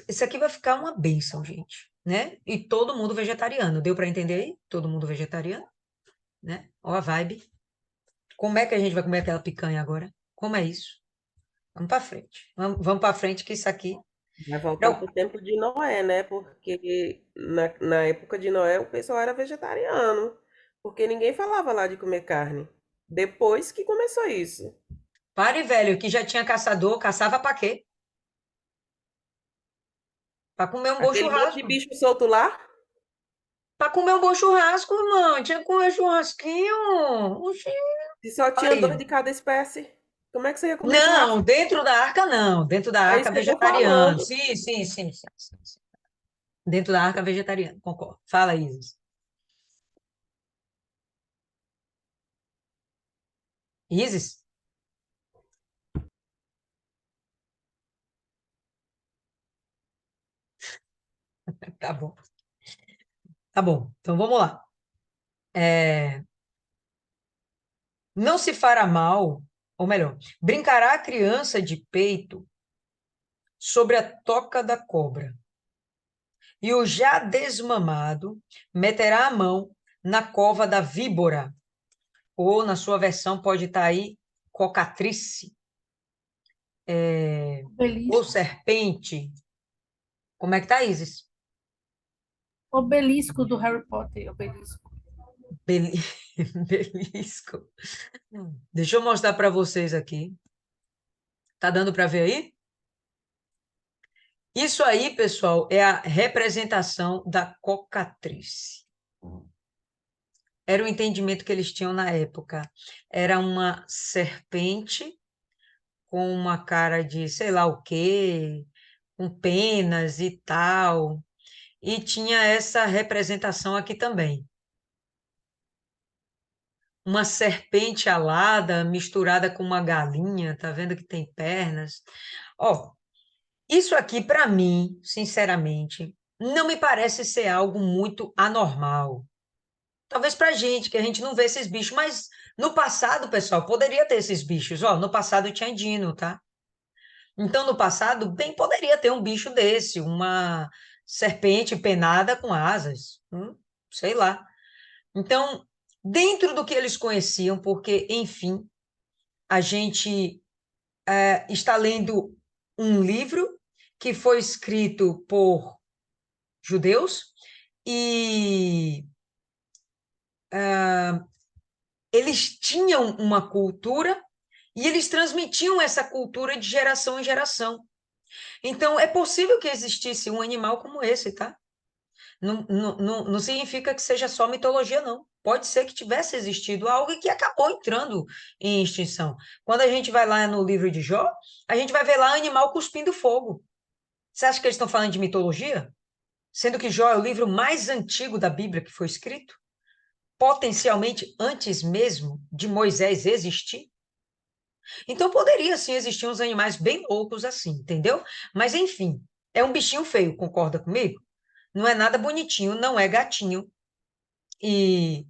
Isso aqui vai ficar uma bênção, gente, né? E todo mundo vegetariano. Deu para entender aí? Todo mundo vegetariano, né? Ó a vibe. Como é que a gente vai comer aquela picanha agora? Como é isso? Vamos para frente. Vamos para frente que isso aqui... Vai voltar Não, pro tempo de Noé, né? Porque na época de Noé o pessoal era vegetariano. Porque ninguém falava lá de comer carne. Depois que começou isso. pare, velho, que já tinha caçador, caçava para quê? Para comer um bom Aquele monte de churrasco. bicho solto lá. Para comer um bom churrasco, irmão. Tinha que comer churrasquinho. Oxi. Se só tinha dois Aí, de cada espécie, como é que você ia comer não, churrasco? dentro da arca não, dentro da É arca isso que eu tô vegetariano. falando. Sim, sim, sim, sim, sim, sim. Dentro da arca vegetariano, concordo. Fala, Isis. Isis? Tá bom. Tá bom, então vamos lá. É, não se fará mal, ou melhor, brincará a criança de peito sobre a toca da cobra, e o já desmamado meterá a mão na cova da víbora, ou na sua versão pode estar aí, cocatrice, ou Obelisco. serpente. Como é que tá, Isis? Obelisco do Harry Potter. Obelisco. Beli- Belisco. Deixa eu mostrar para vocês aqui. Tá dando para ver aí? Isso aí, pessoal, é a representação da cocatriz. Era o entendimento que eles tinham na época. Era uma serpente com uma cara de sei lá o quê, com penas e tal. E tinha essa representação aqui também. Uma serpente alada misturada com uma galinha, tá vendo que tem pernas? Ó, isso aqui, para mim, sinceramente, não me parece ser algo muito anormal. Talvez para gente, que a gente não vê esses bichos, mas no passado, pessoal, poderia ter esses bichos. Ó, no passado tinha dino, tá? Então, no passado, bem poderia ter um bicho desse, uma serpente penada com asas, sei lá. Então, dentro do que eles conheciam, porque, enfim, a gente está lendo um livro que foi escrito por judeus e eles tinham uma cultura e eles transmitiam essa cultura de geração em geração. Então, é possível que existisse um animal como esse, tá? Não significa que seja só mitologia, não. Pode ser que tivesse existido algo e que acabou entrando em extinção. Quando a gente vai lá no livro de Jó, a gente vai ver lá animal cuspindo fogo. Você acha que eles estão falando de mitologia? Sendo que Jó é o livro mais antigo da Bíblia que foi escrito, potencialmente antes mesmo de Moisés existir. Então poderia sim existir uns animais bem loucos assim, entendeu? Mas enfim, é um bichinho feio, concorda comigo? Não é nada bonitinho, não é gatinho. E,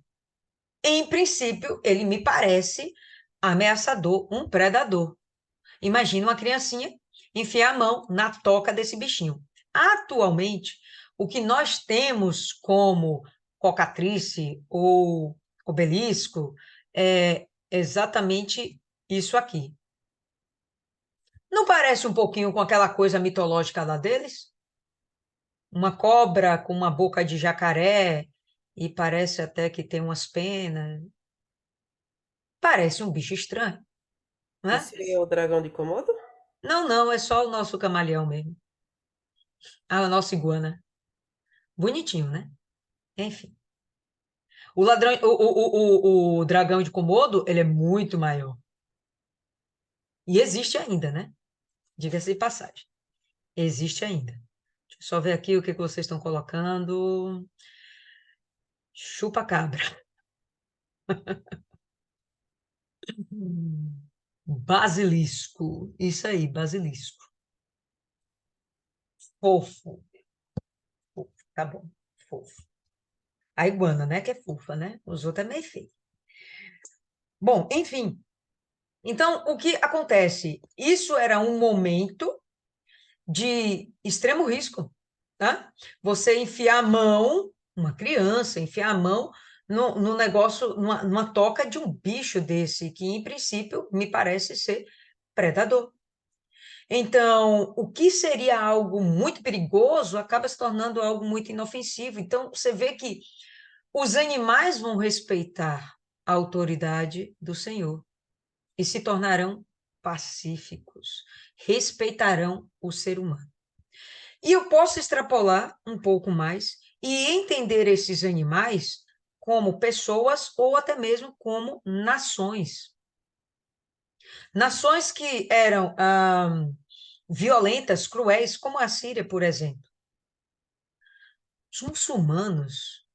em princípio, ele me parece ameaçador, um predador. Imagina uma criancinha enfiar a mão na toca desse bichinho. Atualmente, o que nós temos como cocatrice ou obelisco é exatamente isso aqui. Não parece um pouquinho com aquela coisa mitológica lá deles? Uma cobra com uma boca de jacaré e parece até que tem umas penas. Parece um bicho estranho, né? Esse aí é o dragão de Komodo? Não, não, é só o nosso camaleão mesmo. Ah, o nosso iguana. Bonitinho, né? Enfim. O ladrão, o dragão de Komodo, ele é muito maior. E existe ainda, né? Diga-se de passagem. Existe ainda. Deixa eu só ver aqui o que que vocês estão colocando. Chupa-cabra. Basilisco. Isso aí, basilisco. Fofo. Fofo. Tá bom. Fofo. A iguana, né? Que é fofa, né? Os outros é meio feio. Bom, enfim. Então, o que acontece? Isso era um momento de extremo risco, tá? Você enfiar a mão, uma criança, enfiar a mão no negócio, numa toca de um bicho desse, que em princípio me parece ser predador. Então, o que seria algo muito perigoso acaba se tornando algo muito inofensivo. Então, você vê que os animais vão respeitar a autoridade do Senhor e se tornarão pacíficos, respeitarão o ser humano. E eu posso extrapolar um pouco mais e entender esses animais como pessoas ou até mesmo como nações. Nações que eram violentas, cruéis, como a Síria, por exemplo. Os muçulmanos,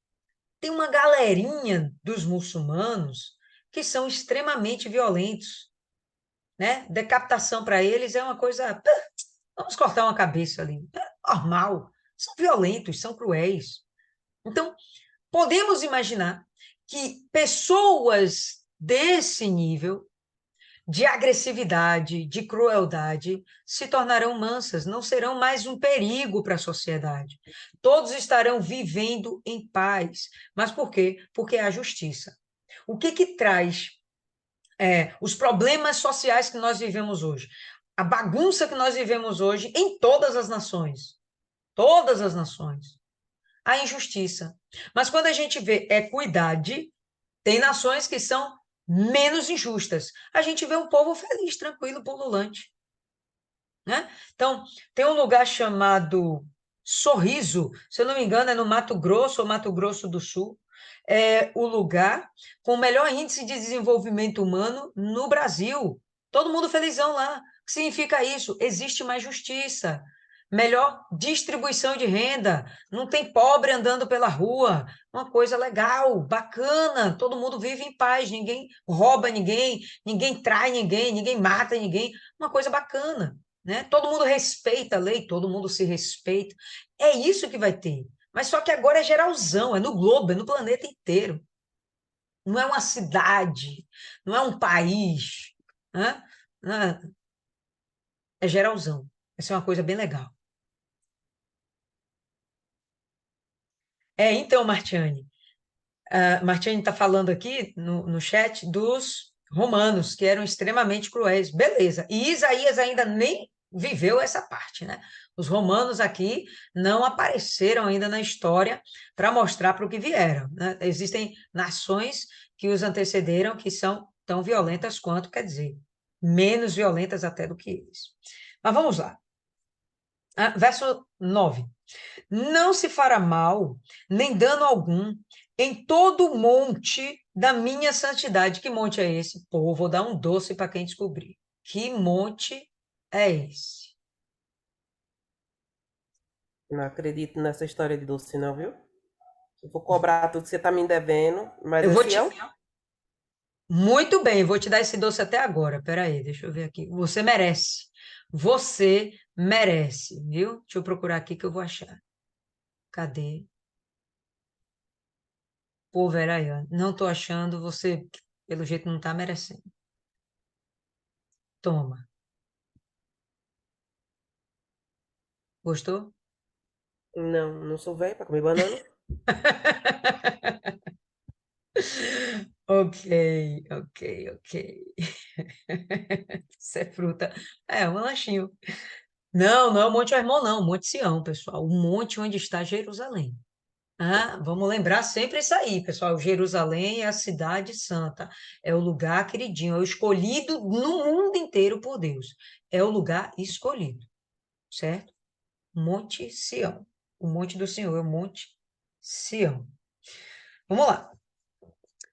tem uma galerinha dos muçulmanos que são extremamente violentos, né? Decapitação para eles é uma coisa, vamos cortar uma cabeça ali, é normal. São violentos, são cruéis. Então, podemos imaginar que pessoas desse nível de agressividade, de crueldade, se tornarão mansas, não serão mais um perigo para a sociedade. Todos estarão vivendo em paz. Mas por quê? Porque é a justiça. O que traz os problemas sociais que nós vivemos hoje? A bagunça que nós vivemos hoje em todas as nações. Todas as nações. A injustiça. Mas quando a gente vê equidade, tem nações que são menos injustas. A gente vê um povo feliz, tranquilo, pululante, né? Então, tem um lugar chamado Sorriso, se eu não me engano, é no Mato Grosso ou Mato Grosso do Sul. É o lugar com o melhor índice de desenvolvimento humano no Brasil. Todo mundo felizão lá. O que significa isso? Existe mais justiça, melhor distribuição de renda, não tem pobre andando pela rua, uma coisa legal, bacana, todo mundo vive em paz, ninguém rouba ninguém, ninguém trai ninguém, ninguém mata ninguém, uma coisa bacana, né? Todo mundo respeita a lei, todo mundo se respeita. É isso que vai ter. Mas só que agora é geralzão, é no globo, é no planeta inteiro. Não é uma cidade, não é um país, né? É geralzão. Essa é uma coisa bem legal. Então, Martiane, Martiane está falando aqui no chat dos romanos, que eram extremamente cruéis. Beleza. E Isaías ainda nem viveu essa parte, né? Os romanos aqui não apareceram ainda na história para mostrar para o que vieram, né? Existem nações que os antecederam que são tão violentas quanto, quer dizer, menos violentas até do que eles. Mas vamos lá. Verso 9. Não se fará mal, nem dano algum, em todo o monte da minha santidade. Que monte é esse? Pô, vou dar um doce para quem descobrir. Que monte é esse? Não acredito nessa história de doce, não, viu? Eu vou cobrar tudo que você tá me devendo, mas Eu vou esse te... é o... Muito bem, eu vou te dar esse doce até agora. Peraí, deixa eu ver aqui. Você merece. Você merece, viu? Deixa eu procurar aqui que eu vou achar. Cadê? Pô, Veraiana, não tô achando, você, pelo jeito, não tá merecendo. Toma. Gostou? Não, não sou velho pra comer banana. Ok, ok, ok. Isso é fruta. É um lanchinho. Não, não é o Monte Hermon, não. Monte Sião, pessoal. O monte onde está Jerusalém. Vamos lembrar sempre isso aí, pessoal. Jerusalém é a cidade santa. É o lugar queridinho. É o escolhido no mundo inteiro por Deus. É o lugar escolhido, certo? Monte Sião. O monte do Senhor é o Monte Sião. Vamos lá.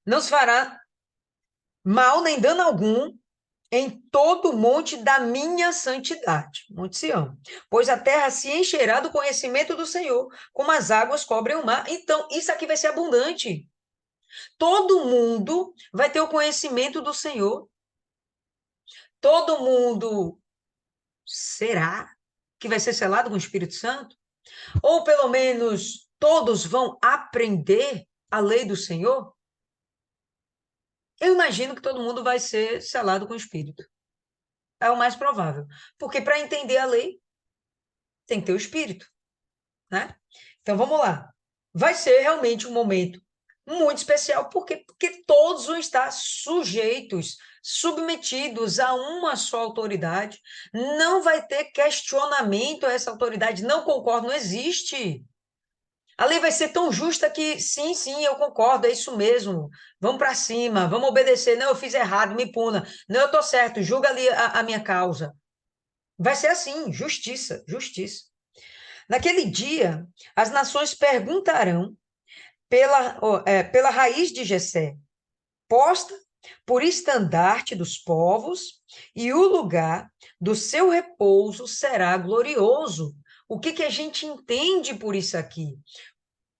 Não se fará mal nem dano algum em todo o monte da minha santidade, Monte Sião, pois a terra se encherá do conhecimento do Senhor, como as águas cobrem o mar. Então, isso aqui vai ser abundante. Todo mundo vai ter o conhecimento do Senhor. Todo mundo será que vai ser selado com o Espírito Santo? Ou pelo menos todos vão aprender a lei do Senhor? Eu imagino que todo mundo vai ser selado com o Espírito. É o mais provável. Porque para entender a lei, tem que ter o Espírito, né? Então vamos lá. Vai ser realmente um momento muito especial, porque todos vão estar sujeitos, submetidos a uma só autoridade. Não vai ter questionamento a essa autoridade. Não concordo, não existe. A lei vai ser tão justa que, sim, sim, eu concordo, é isso mesmo. Vamos para cima, vamos obedecer. Não, eu fiz errado, me puna. Não, eu estou certo, julga ali a minha causa. Vai ser assim, justiça, justiça. Naquele dia, as nações perguntarão pela raiz de Jessé, posta por estandarte dos povos, e o lugar do seu repouso será glorioso. O que a gente entende por isso aqui?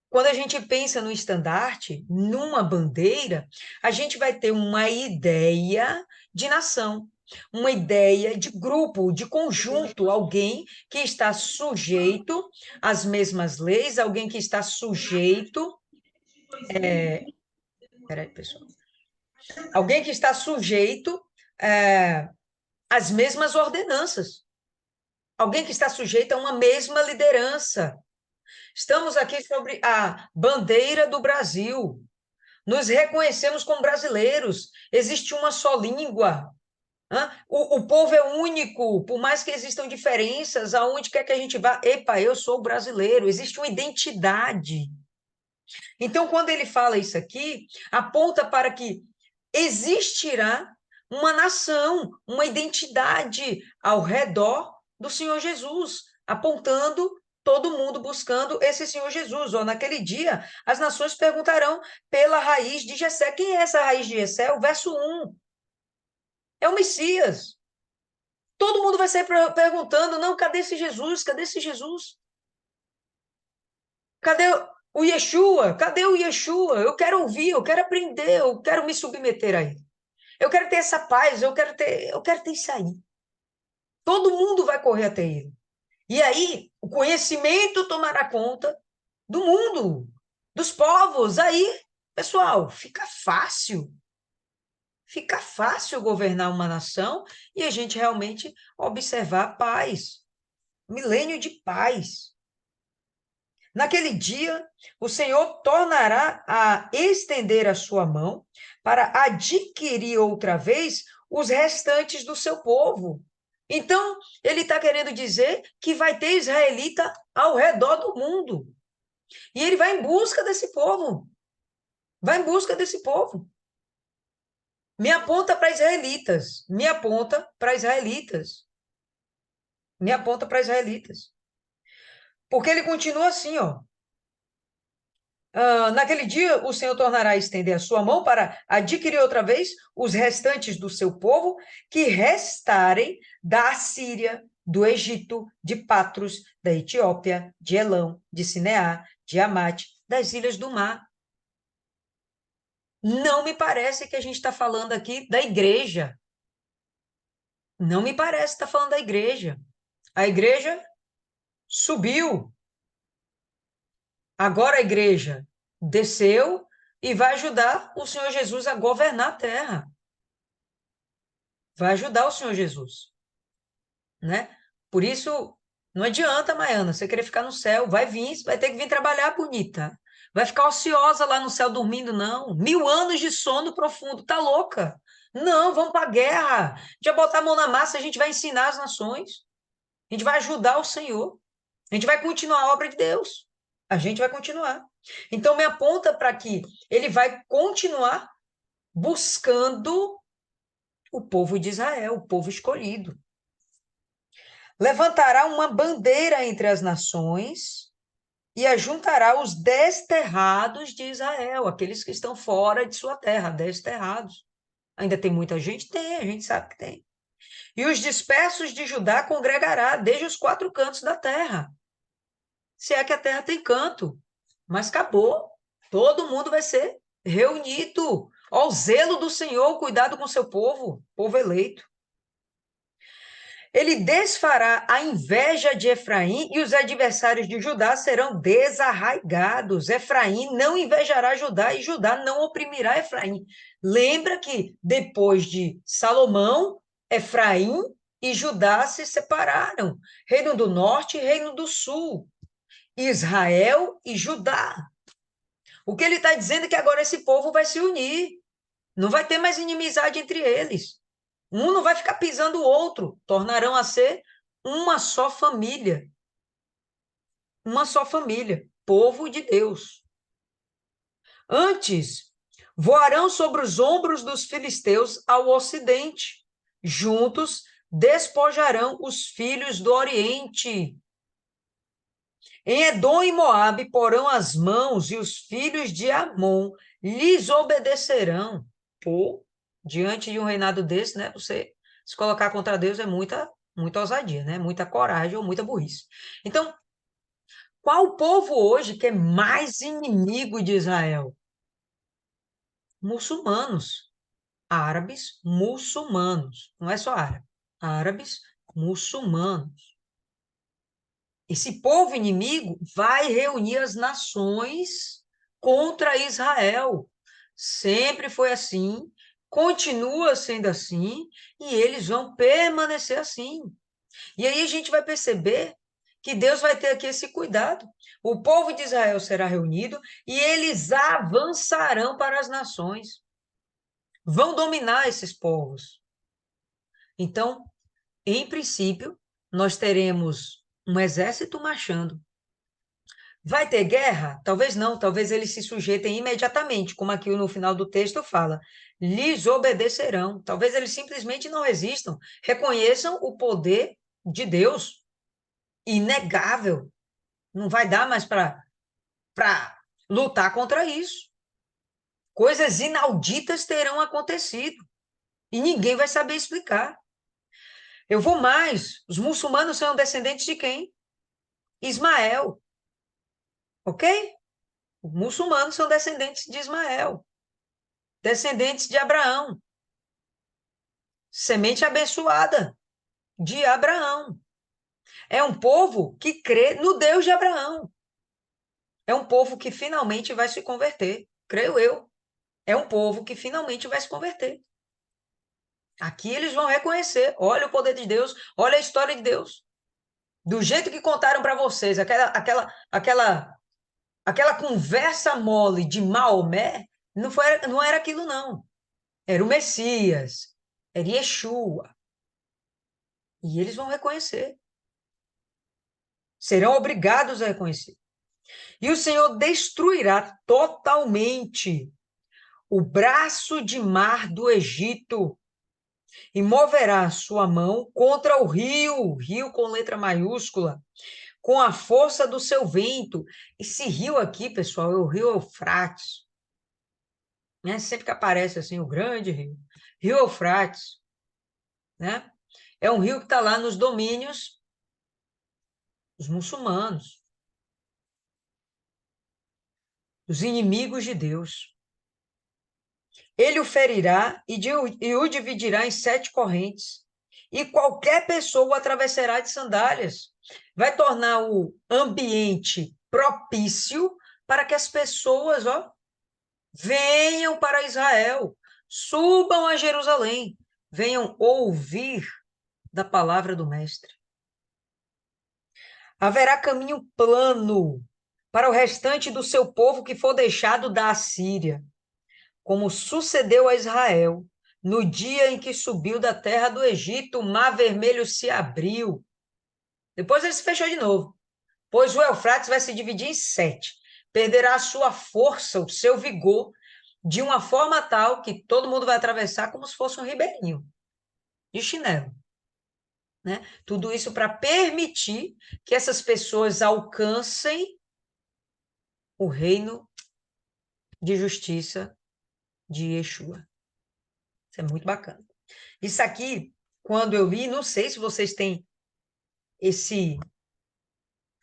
Quando a gente pensa no estandarte, numa bandeira, a gente vai ter uma ideia de nação, uma ideia de grupo, de conjunto, alguém que está sujeito às mesmas leis, alguém que está sujeito. Peraí, pessoal. Alguém que está sujeito às mesmas ordenanças, alguém que está sujeito a uma mesma liderança. Estamos aqui sobre a bandeira do Brasil. Nos reconhecemos como brasileiros. Existe uma só língua. O povo é único, por mais que existam diferenças, aonde quer que a gente vá, epa, eu sou brasileiro. Existe uma identidade. Então, quando ele fala isso aqui, aponta para que existirá uma nação, uma identidade ao redor do Senhor Jesus, apontando todo mundo buscando esse Senhor Jesus. Ou naquele dia, as nações perguntarão pela raiz de Jessé. Quem é essa raiz de Jessé? O verso 1. É o Messias. Todo mundo vai sair perguntando, não, cadê esse Jesus? Cadê esse Jesus? Cadê o Yeshua? Cadê o Yeshua? Eu quero ouvir, eu quero aprender, eu quero me submeter a ele. Eu quero ter essa paz, eu quero ter isso aí. Todo mundo vai correr até ele. E aí, o conhecimento tomará conta do mundo, dos povos. Aí, pessoal, fica fácil. Fica fácil governar uma nação e a gente realmente observar a paz. Milênio de paz. Naquele dia, o Senhor tornará a estender a sua mão para adquirir outra vez os restantes do seu povo. Então, ele está querendo dizer que vai ter israelita ao redor do mundo. E ele vai em busca desse povo. Vai em busca desse povo. Me aponta para israelitas. Me aponta para israelitas. Me aponta para israelitas. Porque ele continua assim, ó. Naquele dia, o Senhor tornará a estender a sua mão para adquirir outra vez os restantes do seu povo que restarem da Assíria, do Egito, de Patros, da Etiópia, de Elão, de Sinear, de Amate, das ilhas do mar. Não me parece que a gente está falando aqui da igreja. Não me parece que está falando da igreja. A igreja subiu. Agora a igreja desceu e vai ajudar o Senhor Jesus a governar a terra. Vai ajudar o Senhor Jesus, né? Por isso, não adianta, Maiana, você querer ficar no céu. Vai vir, vai ter que vir trabalhar, bonita. Vai ficar ociosa lá no céu dormindo, não. 1000 anos de sono profundo, tá louca? Não, vamos para a guerra. A gente vai botar a mão na massa, a gente vai ensinar as nações. A gente vai ajudar o Senhor. A gente vai continuar a obra de Deus. A gente vai continuar. Então, me aponta para que ele vai continuar buscando o povo de Israel, o povo escolhido. Levantará uma bandeira entre as nações e ajuntará os desterrados de Israel, aqueles que estão fora de sua terra, desterrados. Ainda tem muita gente? Tem, a gente sabe que tem. E os dispersos de Judá congregará desde os 4 cantos da terra. Se é que a terra tem canto. Mas acabou. Todo mundo vai ser reunido. Ó, o zelo do Senhor, cuidado com seu povo eleito. Ele desfará a inveja de Efraim e os adversários de Judá serão desarraigados. Efraim não invejará Judá e Judá não oprimirá Efraim. Lembra que depois de Salomão, Efraim e Judá se separaram. Reino do Norte e Reino do Sul. Israel e Judá. O que ele está dizendo é que agora esse povo vai se unir. Não vai ter mais inimizade entre eles. Um não vai ficar pisando o outro. Tornarão a ser uma só família. Uma só família. Povo de Deus. Antes, voarão sobre os ombros dos filisteus ao ocidente. Juntos, despojarão os filhos do Oriente. Em Edom e Moabe porão as mãos, e os filhos de Amon lhes obedecerão. Pô, diante de um reinado desse, né? Você se colocar contra Deus é muita ousadia, né? Muita coragem ou muita burrice. Então, qual o povo hoje que é mais inimigo de Israel? Muçulmanos, árabes, muçulmanos. Não é só árabe. Árabes, muçulmanos. Esse povo inimigo vai reunir as nações contra Israel. Sempre foi assim, continua sendo assim, e eles vão permanecer assim. E aí a gente vai perceber que Deus vai ter aqui esse cuidado. O povo de Israel será reunido e eles avançarão para as nações. Vão dominar esses povos. Então, em princípio, nós teremos um exército marchando. Vai ter guerra? Talvez não, talvez eles se sujeitem imediatamente, como aqui no final do texto fala. Lhes obedecerão. Talvez eles simplesmente não resistam, reconheçam o poder de Deus, inegável. Não vai dar mais para lutar contra isso. Coisas inauditas terão acontecido e ninguém vai saber explicar. Eu vou mais, os muçulmanos são descendentes de quem? Ismael, ok? Os muçulmanos são descendentes de Ismael, descendentes de Abraão, semente abençoada de Abraão. É um povo que crê no Deus de Abraão. É um povo que finalmente vai se converter, creio eu. É um povo que finalmente vai se converter. Aqui eles vão reconhecer, olha o poder de Deus, olha a história de Deus. Do jeito que contaram para vocês, aquela conversa mole de Maomé, não era aquilo, não. Era o Messias, era Yeshua. E eles vão reconhecer. Serão obrigados a reconhecer. E o Senhor destruirá totalmente o braço de mar do Egito e moverá sua mão contra o rio com letra maiúscula, com a força do seu vento. Esse rio aqui, pessoal, é o rio Eufrates. Né? Sempre que aparece assim, o grande rio. Rio Eufrates. Né? É um rio que está lá nos domínios dos muçulmanos, dos inimigos de Deus. Ele o ferirá e o dividirá em 7 correntes, e qualquer pessoa o atravessará de sandálias. Vai tornar o ambiente propício para que as pessoas, venham para Israel, subam a Jerusalém, venham ouvir da palavra do Mestre. Haverá caminho plano para o restante do seu povo que for deixado da Assíria, como sucedeu a Israel, no dia em que subiu da terra do Egito, o mar vermelho se abriu. Depois ele se fechou de novo, pois o Eufrates vai se dividir em 7. Perderá a sua força, o seu vigor, de uma forma tal que todo mundo vai atravessar como se fosse um ribeirinho, de chinelo. Né? Tudo isso para permitir que essas pessoas alcancem o reino de justiça de Yeshua. Isso é muito bacana. Isso aqui, quando eu li, não sei se vocês têm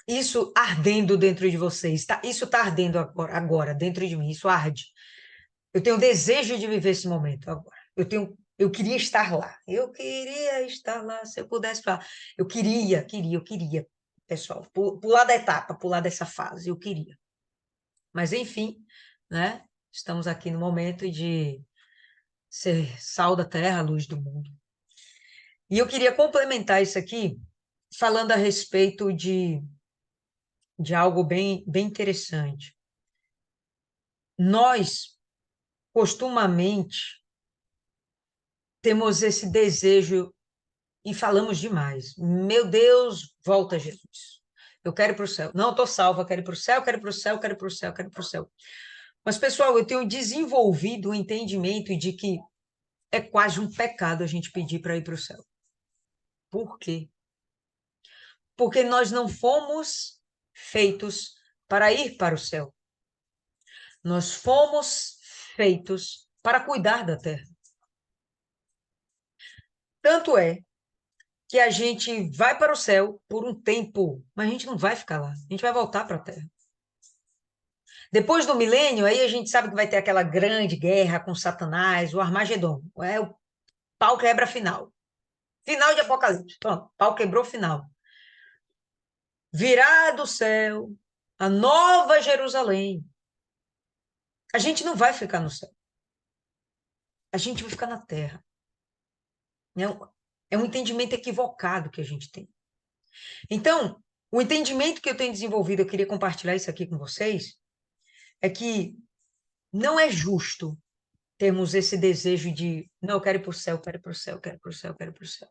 isso ardendo dentro de vocês. Isso está ardendo agora dentro de mim, isso arde. Eu tenho desejo de viver esse momento agora. Eu queria estar lá. Eu queria estar lá, se eu pudesse falar. Eu queria, pessoal, pular da etapa, pular dessa fase, eu queria. Mas, enfim, né? Estamos aqui no momento de ser sal da terra, luz do mundo. E eu queria complementar isso aqui falando a respeito de algo bem interessante. Nós, costumamente, temos esse desejo e falamos demais. Meu Deus, volta Jesus. Eu quero ir para o céu. Não, estou salva, quero ir para o céu, quero ir para o céu, quero ir para o céu, quero ir para o céu. Mas, pessoal, eu tenho desenvolvido o entendimento de que é quase um pecado a gente pedir para ir para o céu. Por quê? Porque nós não fomos feitos para ir para o céu. Nós fomos feitos para cuidar da terra. Tanto é que a gente vai para o céu por um tempo, mas a gente não vai ficar lá. A gente vai voltar para a terra. Depois do milênio, aí a gente sabe que vai ter aquela grande guerra com Satanás, o Armagedon. É o pau quebra final. Final de Apocalipse. Pronto, pau quebrou final. Virá do céu a nova Jerusalém. A gente não vai ficar no céu. A gente vai ficar na terra. É um entendimento equivocado que a gente tem. Então, o entendimento que eu tenho desenvolvido, eu queria compartilhar isso aqui com vocês, é que não é justo termos esse desejo de, não, eu quero ir para o céu, quero ir para o céu, quero ir para o céu, quero ir para o céu.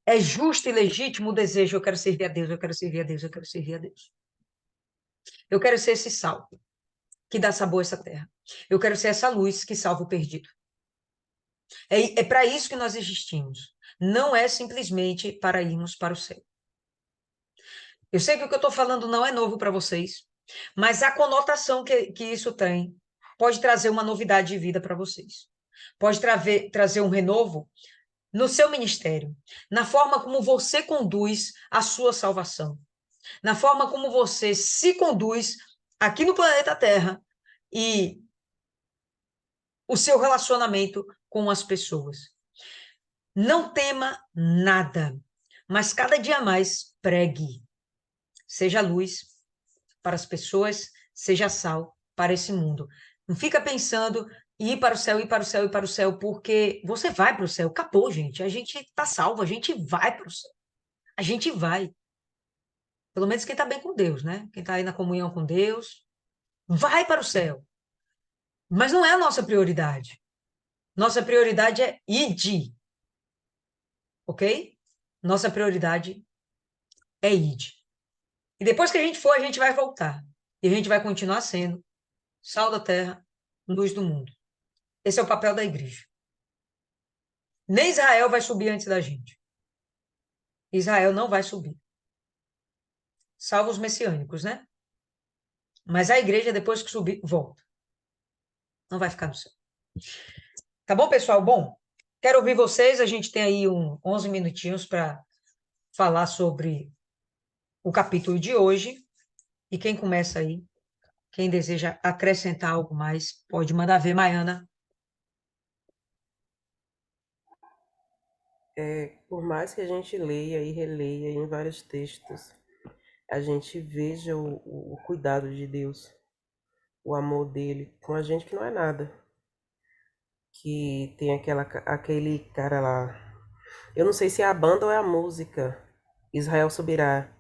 É justo e legítimo o desejo, eu quero servir a Deus, eu quero servir a Deus, eu quero servir a Deus. Eu quero ser esse sal que dá sabor a essa terra. Eu quero ser essa luz que salva o perdido. É para isso que nós existimos. Não é simplesmente para irmos para o céu. Eu sei que o que eu estou falando não é novo para vocês, mas a conotação que isso tem pode trazer uma novidade de vida para vocês. Pode trazer um renovo no seu ministério, na forma como você conduz a sua salvação, na forma como você se conduz aqui no planeta Terra e o seu relacionamento com as pessoas. Não tema nada, mas cada dia mais pregue. Seja luz para as pessoas, seja sal para esse mundo. Não fica pensando em ir para o céu, ir para o céu, ir para o céu, porque você vai para o céu. Acabou, gente. A gente está salvo, a gente vai para o céu. A gente vai. Pelo menos quem está bem com Deus, né? Quem está aí na comunhão com Deus, vai para o céu. Mas não é a nossa prioridade. Nossa prioridade é ide. Ok? Nossa prioridade é ide. E depois que a gente for, a gente vai voltar. E a gente vai continuar sendo sal da terra, luz do mundo. Esse é o papel da igreja. Nem Israel vai subir antes da gente. Israel não vai subir. Salvo os messiânicos, né? Mas a igreja, depois que subir, volta. Não vai ficar no céu. Tá bom, pessoal? Bom, quero ouvir vocês. A gente tem aí 11 minutinhos para falar sobre o capítulo de hoje. E quem começa aí, quem deseja acrescentar algo mais, pode mandar ver, Maiana. Por mais que a gente leia e releia em vários textos, a gente veja o cuidado de Deus, o amor dele com a gente que não é nada. Que tem aquele cara lá. Eu não sei se é a banda ou é a música. Israel Subirá.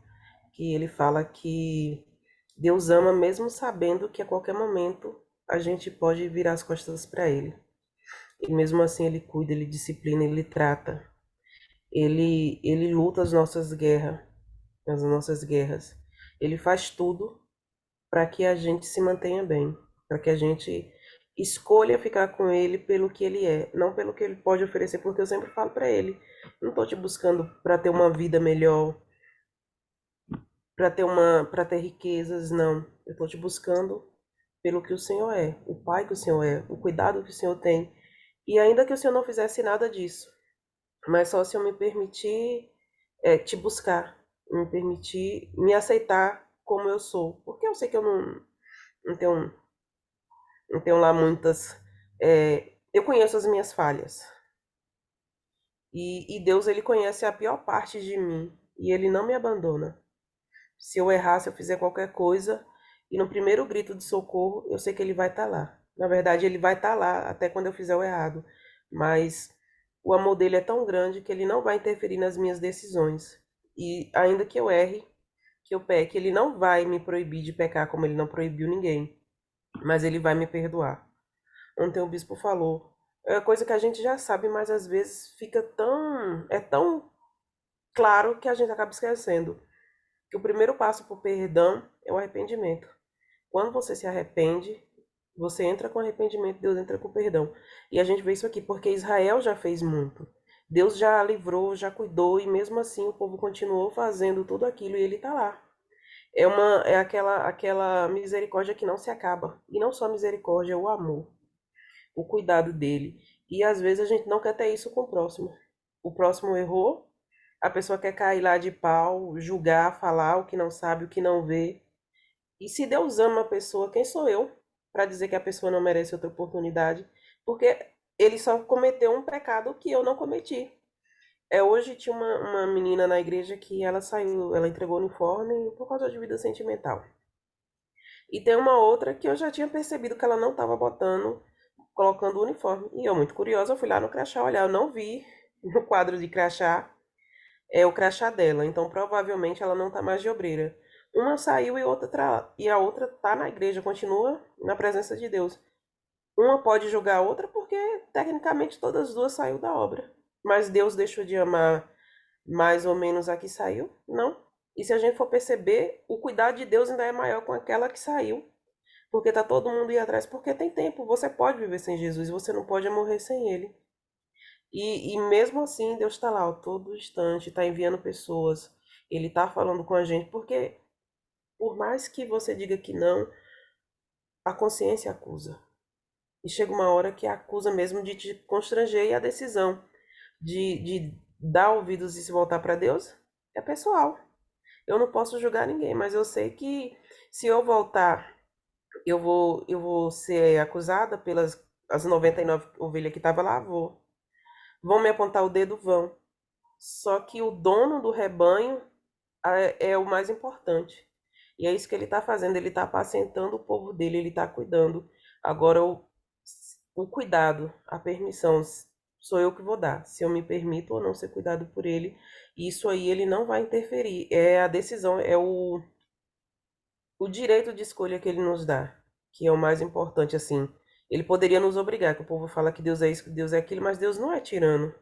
Que ele fala que Deus ama mesmo sabendo que a qualquer momento a gente pode virar as costas para ele. E mesmo assim ele cuida, ele disciplina, ele trata. Ele luta as nossas guerras. Ele faz tudo para que a gente se mantenha bem, para que a gente escolha ficar com ele pelo que ele é, não pelo que ele pode oferecer, porque eu sempre falo para ele, não tô te buscando para ter uma vida melhor, para ter riquezas, não. Eu tô te buscando pelo que o Senhor é, o pai que o Senhor é, o cuidado que o Senhor tem. E ainda que o Senhor não fizesse nada disso, mas só se eu me permitir te buscar, me permitir me aceitar como eu sou, porque eu sei que eu não tenho não tenho lá muitas. Eu conheço as minhas falhas. E Deus, ele conhece a pior parte de mim. E ele não me abandona. Se eu errar, se eu fizer qualquer coisa, e no primeiro grito de socorro, eu sei que ele vai estar lá. Na verdade, ele vai estar lá até quando eu fizer o errado. Mas o amor dele é tão grande que ele não vai interferir nas minhas decisões. E ainda que eu erre, que eu peque, ele não vai me proibir de pecar como ele não proibiu ninguém. Mas ele vai me perdoar. Ontem o bispo falou. É coisa que a gente já sabe, mas às vezes fica tão claro que a gente acaba esquecendo. Que o primeiro passo para o perdão é o arrependimento. Quando você se arrepende, você entra com arrependimento, Deus entra com perdão. E a gente vê isso aqui porque Israel já fez muito. Deus já livrou, já cuidou, e mesmo assim o povo continuou fazendo tudo aquilo e ele está lá. É aquela misericórdia que não se acaba. E não só a misericórdia, é o amor, o cuidado dele. E às vezes a gente não quer ter isso com o próximo. O próximo errou, a pessoa quer cair lá de pau, julgar, falar o que não sabe, o que não vê. E se Deus ama a pessoa, quem sou eu para dizer que a pessoa não merece outra oportunidade? Porque ele só cometeu um pecado que eu não cometi. Hoje tinha uma menina na igreja que ela saiu, ela entregou o uniforme por causa de vida sentimental. E tem uma outra que eu já tinha percebido que ela não estava colocando o uniforme. E eu, muito curiosa, eu fui lá no crachá olhar. Eu não vi no quadro de crachá o crachá dela. Então, provavelmente, ela não tá mais de obreira. Uma saiu e a outra tá na igreja, continua na presença de Deus. Uma pode julgar a outra porque, tecnicamente, todas as duas saiu da obra. Mas Deus deixou de amar mais ou menos a que saiu? Não. E se a gente for perceber, o cuidado de Deus ainda é maior com aquela que saiu. Porque tá todo mundo indo atrás, porque tem tempo. Você pode viver sem Jesus, você não pode morrer sem ele. E mesmo assim, Deus está lá, ó, todo instante, está enviando pessoas. Ele está falando com a gente, porque por mais que você diga que não, a consciência acusa. E chega uma hora que acusa mesmo de te constranger e a decisão de dar ouvidos e se voltar para Deus é pessoal. Eu não posso julgar ninguém, mas eu sei que se eu voltar, eu vou ser acusada pelas as 99 ovelhas que estavam lá, vou. Vão me apontar o dedo, vão. Só que o dono do rebanho é o mais importante. E é isso que ele está fazendo. Ele está apacentando o povo dele, ele está cuidando. Agora, o cuidado, a permissão, sou eu que vou dar. Se eu me permito ou não ser cuidado por ele, isso aí ele não vai interferir. É a decisão, é o direito de escolha que ele nos dá, que é o mais importante, assim. Ele poderia nos obrigar, que o povo fala que Deus é isso, que Deus é aquilo, mas Deus não é tirano.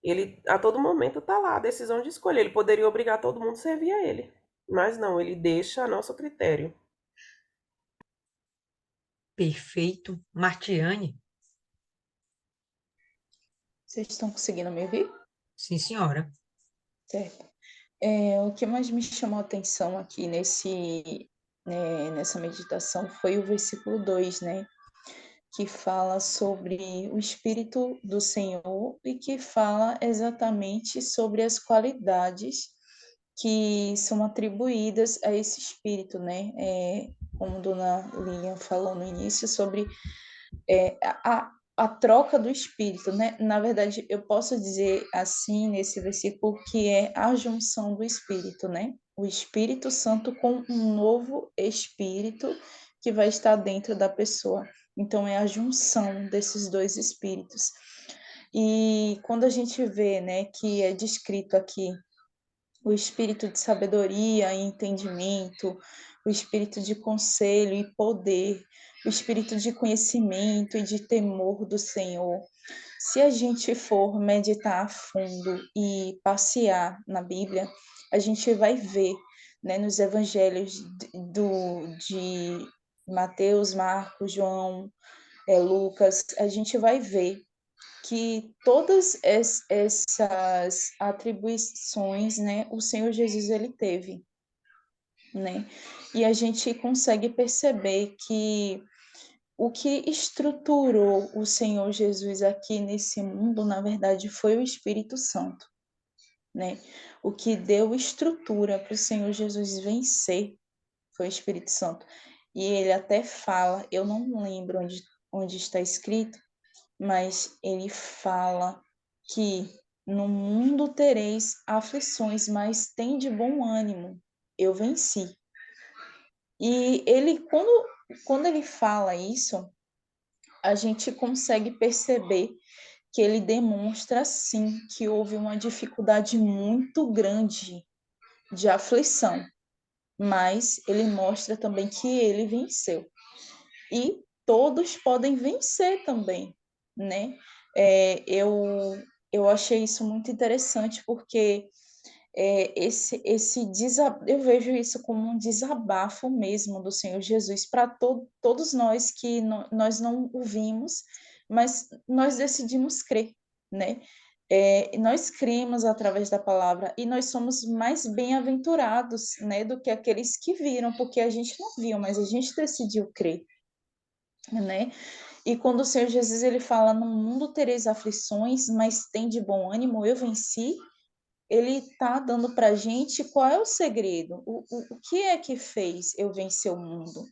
Ele, a todo momento, tá lá a decisão de escolha. Ele poderia obrigar todo mundo a servir a ele. Mas não, ele deixa a nosso critério. Perfeito. Martiane? Vocês estão conseguindo me ouvir? Sim, senhora. Certo. O que mais me chamou a atenção aqui nessa meditação foi o versículo 2, né? Que fala sobre o Espírito do Senhor e que fala exatamente sobre as qualidades que são atribuídas a esse Espírito, né? Como a Dona Lilian falou no início, sobre a troca do Espírito, né? Na verdade, eu posso dizer assim nesse versículo que é a junção do Espírito, né? O Espírito Santo com um novo Espírito que vai estar dentro da pessoa. Então, é a junção desses dois Espíritos. E quando a gente vê, né, que é descrito aqui o espírito de sabedoria e entendimento, o espírito de conselho e poder, o espírito de conhecimento e de temor do Senhor. Se a gente for meditar a fundo e passear na Bíblia, a gente vai ver, né, nos evangelhos de Mateus, Marcos, João, Lucas, a gente vai ver que todas essas atribuições, né, o Senhor Jesus ele teve, né? E a gente consegue perceber que o que estruturou o Senhor Jesus aqui nesse mundo, na verdade, foi o Espírito Santo, né? O que deu estrutura para o Senhor Jesus vencer foi o Espírito Santo. E ele até fala, eu não lembro onde está escrito, mas ele fala que no mundo tereis aflições, mas tem de bom ânimo, eu venci. E ele, quando ele fala isso, a gente consegue perceber que ele demonstra, sim, que houve uma dificuldade muito grande de aflição, mas ele mostra também que ele venceu. E todos podem vencer também, né? Eu achei isso muito interessante porque eu vejo isso como um desabafo mesmo do Senhor Jesus para todos nós que nós não o vimos, mas nós decidimos crer, né? nós cremos através da palavra e nós somos mais bem-aventurados, né, do que aqueles que viram, porque a gente não viu, mas a gente decidiu crer, né? E quando o Senhor Jesus ele fala, no mundo tereis aflições, mas tem de bom ânimo, eu venci, ele está dando para a gente qual é o segredo, o que é que fez eu vencer o mundo?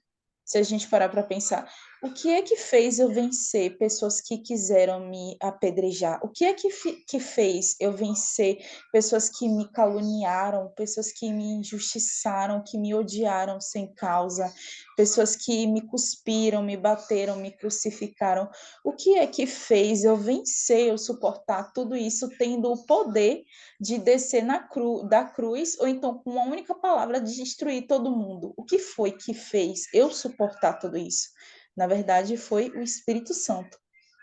Se a gente parar para pensar, o que é que fez eu vencer pessoas que quiseram me apedrejar? O que é que fez eu vencer pessoas que me caluniaram, pessoas que me injustiçaram, que me odiaram sem causa, pessoas que me cuspiram, me bateram, me crucificaram? O que é que fez eu vencer, eu suportar tudo isso, tendo o poder de descer da cruz, ou então com uma única palavra de destruir todo mundo? O que foi que fez eu suportar tudo isso? Na verdade, foi o Espírito Santo,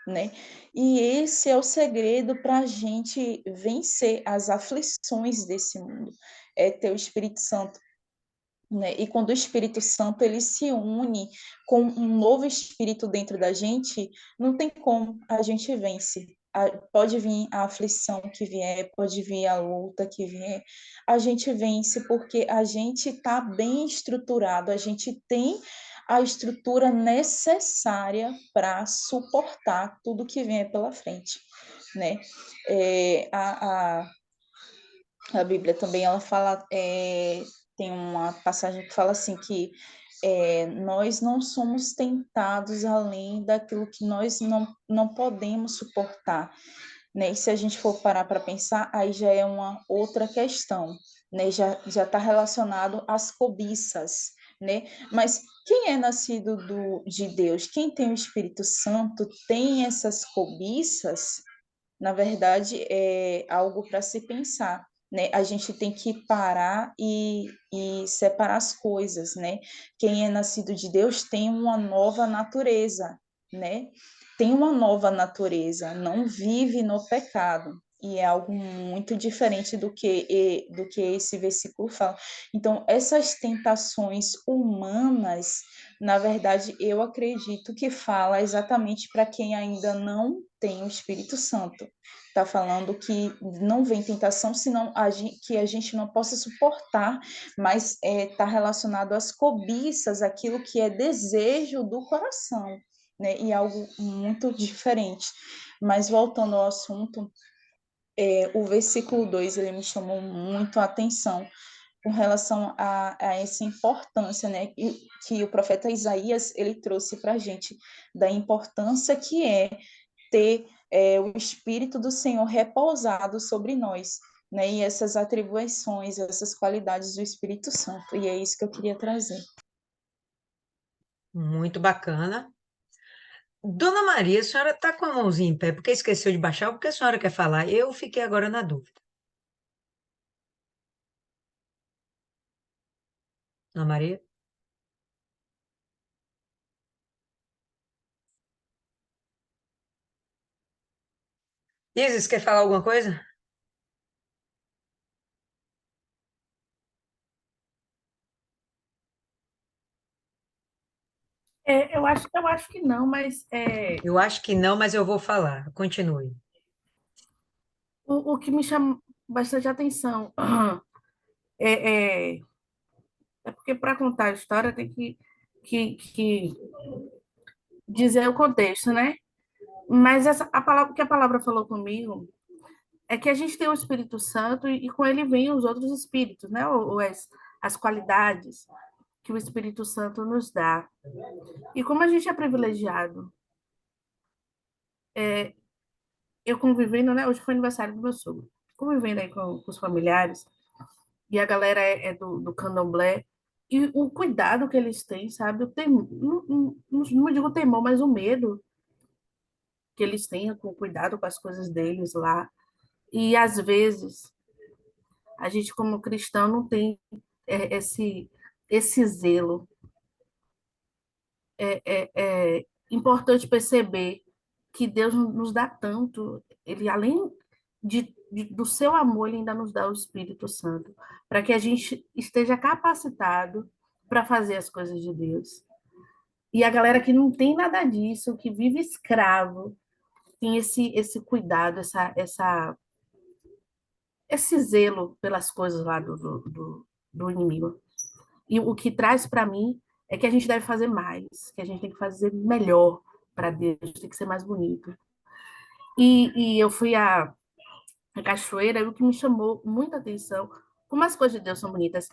né? E esse é o segredo para a gente vencer as aflições desse mundo, é ter o Espírito Santo. Né? E quando o Espírito Santo ele se une com um novo espírito dentro da gente, não tem como a gente vence. Pode vir a aflição que vier, pode vir a luta que vier, a gente vence porque a gente está bem estruturado, a gente tem a estrutura necessária para suportar tudo que vier pela frente, né? É, a Bíblia também ela fala, tem uma passagem que fala assim que nós não somos tentados além daquilo que nós não podemos suportar, né? E se a gente for parar para pensar, aí já é uma outra questão, né? Já está relacionado às cobiças, né? Mas quem é nascido de Deus, quem tem o Espírito Santo, tem essas cobiças, na verdade, é algo para se pensar, né? A gente tem que parar e separar as coisas, né? Quem é nascido de Deus tem uma nova natureza, né? Tem uma nova natureza, não vive no pecado. E é algo muito diferente do que esse versículo fala. Então, essas tentações humanas, na verdade, eu acredito que fala exatamente para quem ainda não tem o Espírito Santo. Está falando que não vem tentação, senão que a gente não possa suportar, mas está relacionado às cobiças, aquilo que é desejo do coração, né? E algo muito diferente. Mas voltando ao assunto, o versículo 2 ele me chamou muito a atenção com relação a essa importância, né, que o profeta Isaías ele trouxe para a gente, da importância que é ter o Espírito do Senhor repousado sobre nós, né, e essas atribuições, essas qualidades do Espírito Santo, e é isso que eu queria trazer. Muito bacana. Dona Maria, a senhora está com a mãozinha em pé porque esqueceu de baixar ou porque a senhora quer falar? Eu fiquei agora na dúvida. Dona Maria? Isis, quer falar alguma coisa? Eu acho que não, mas Eu acho que não, mas eu vou falar. Continue. o que me chama bastante atenção é, é, é porque para contar a história tem que dizer o contexto, né? Mas a palavra que a palavra falou comigo é que a gente tem o Espírito Santo e com ele vem os outros espíritos, né? Ou as qualidades que o Espírito Santo nos dá. E como a gente é privilegiado, eu convivendo, né? Hoje foi aniversário do meu sogro, convivendo aí com os familiares, e a galera é do candomblé, e o cuidado que eles têm, sabe? Não digo temor, mas o medo que eles têm com o cuidado com as coisas deles lá. E às vezes a gente, como cristão, não tem esse zelo. É importante perceber que Deus nos dá tanto, ele além do seu amor, ele ainda nos dá o Espírito Santo, para que a gente esteja capacitado para fazer as coisas de Deus. E a galera que não tem nada disso, que vive escravo, tem esse cuidado, esse zelo pelas coisas lá do inimigo. E o que traz para mim é que a gente deve fazer mais, que a gente tem que fazer melhor para Deus, tem que ser mais bonito. E eu fui à cachoeira e o que me chamou muita atenção, como as coisas de Deus são bonitas.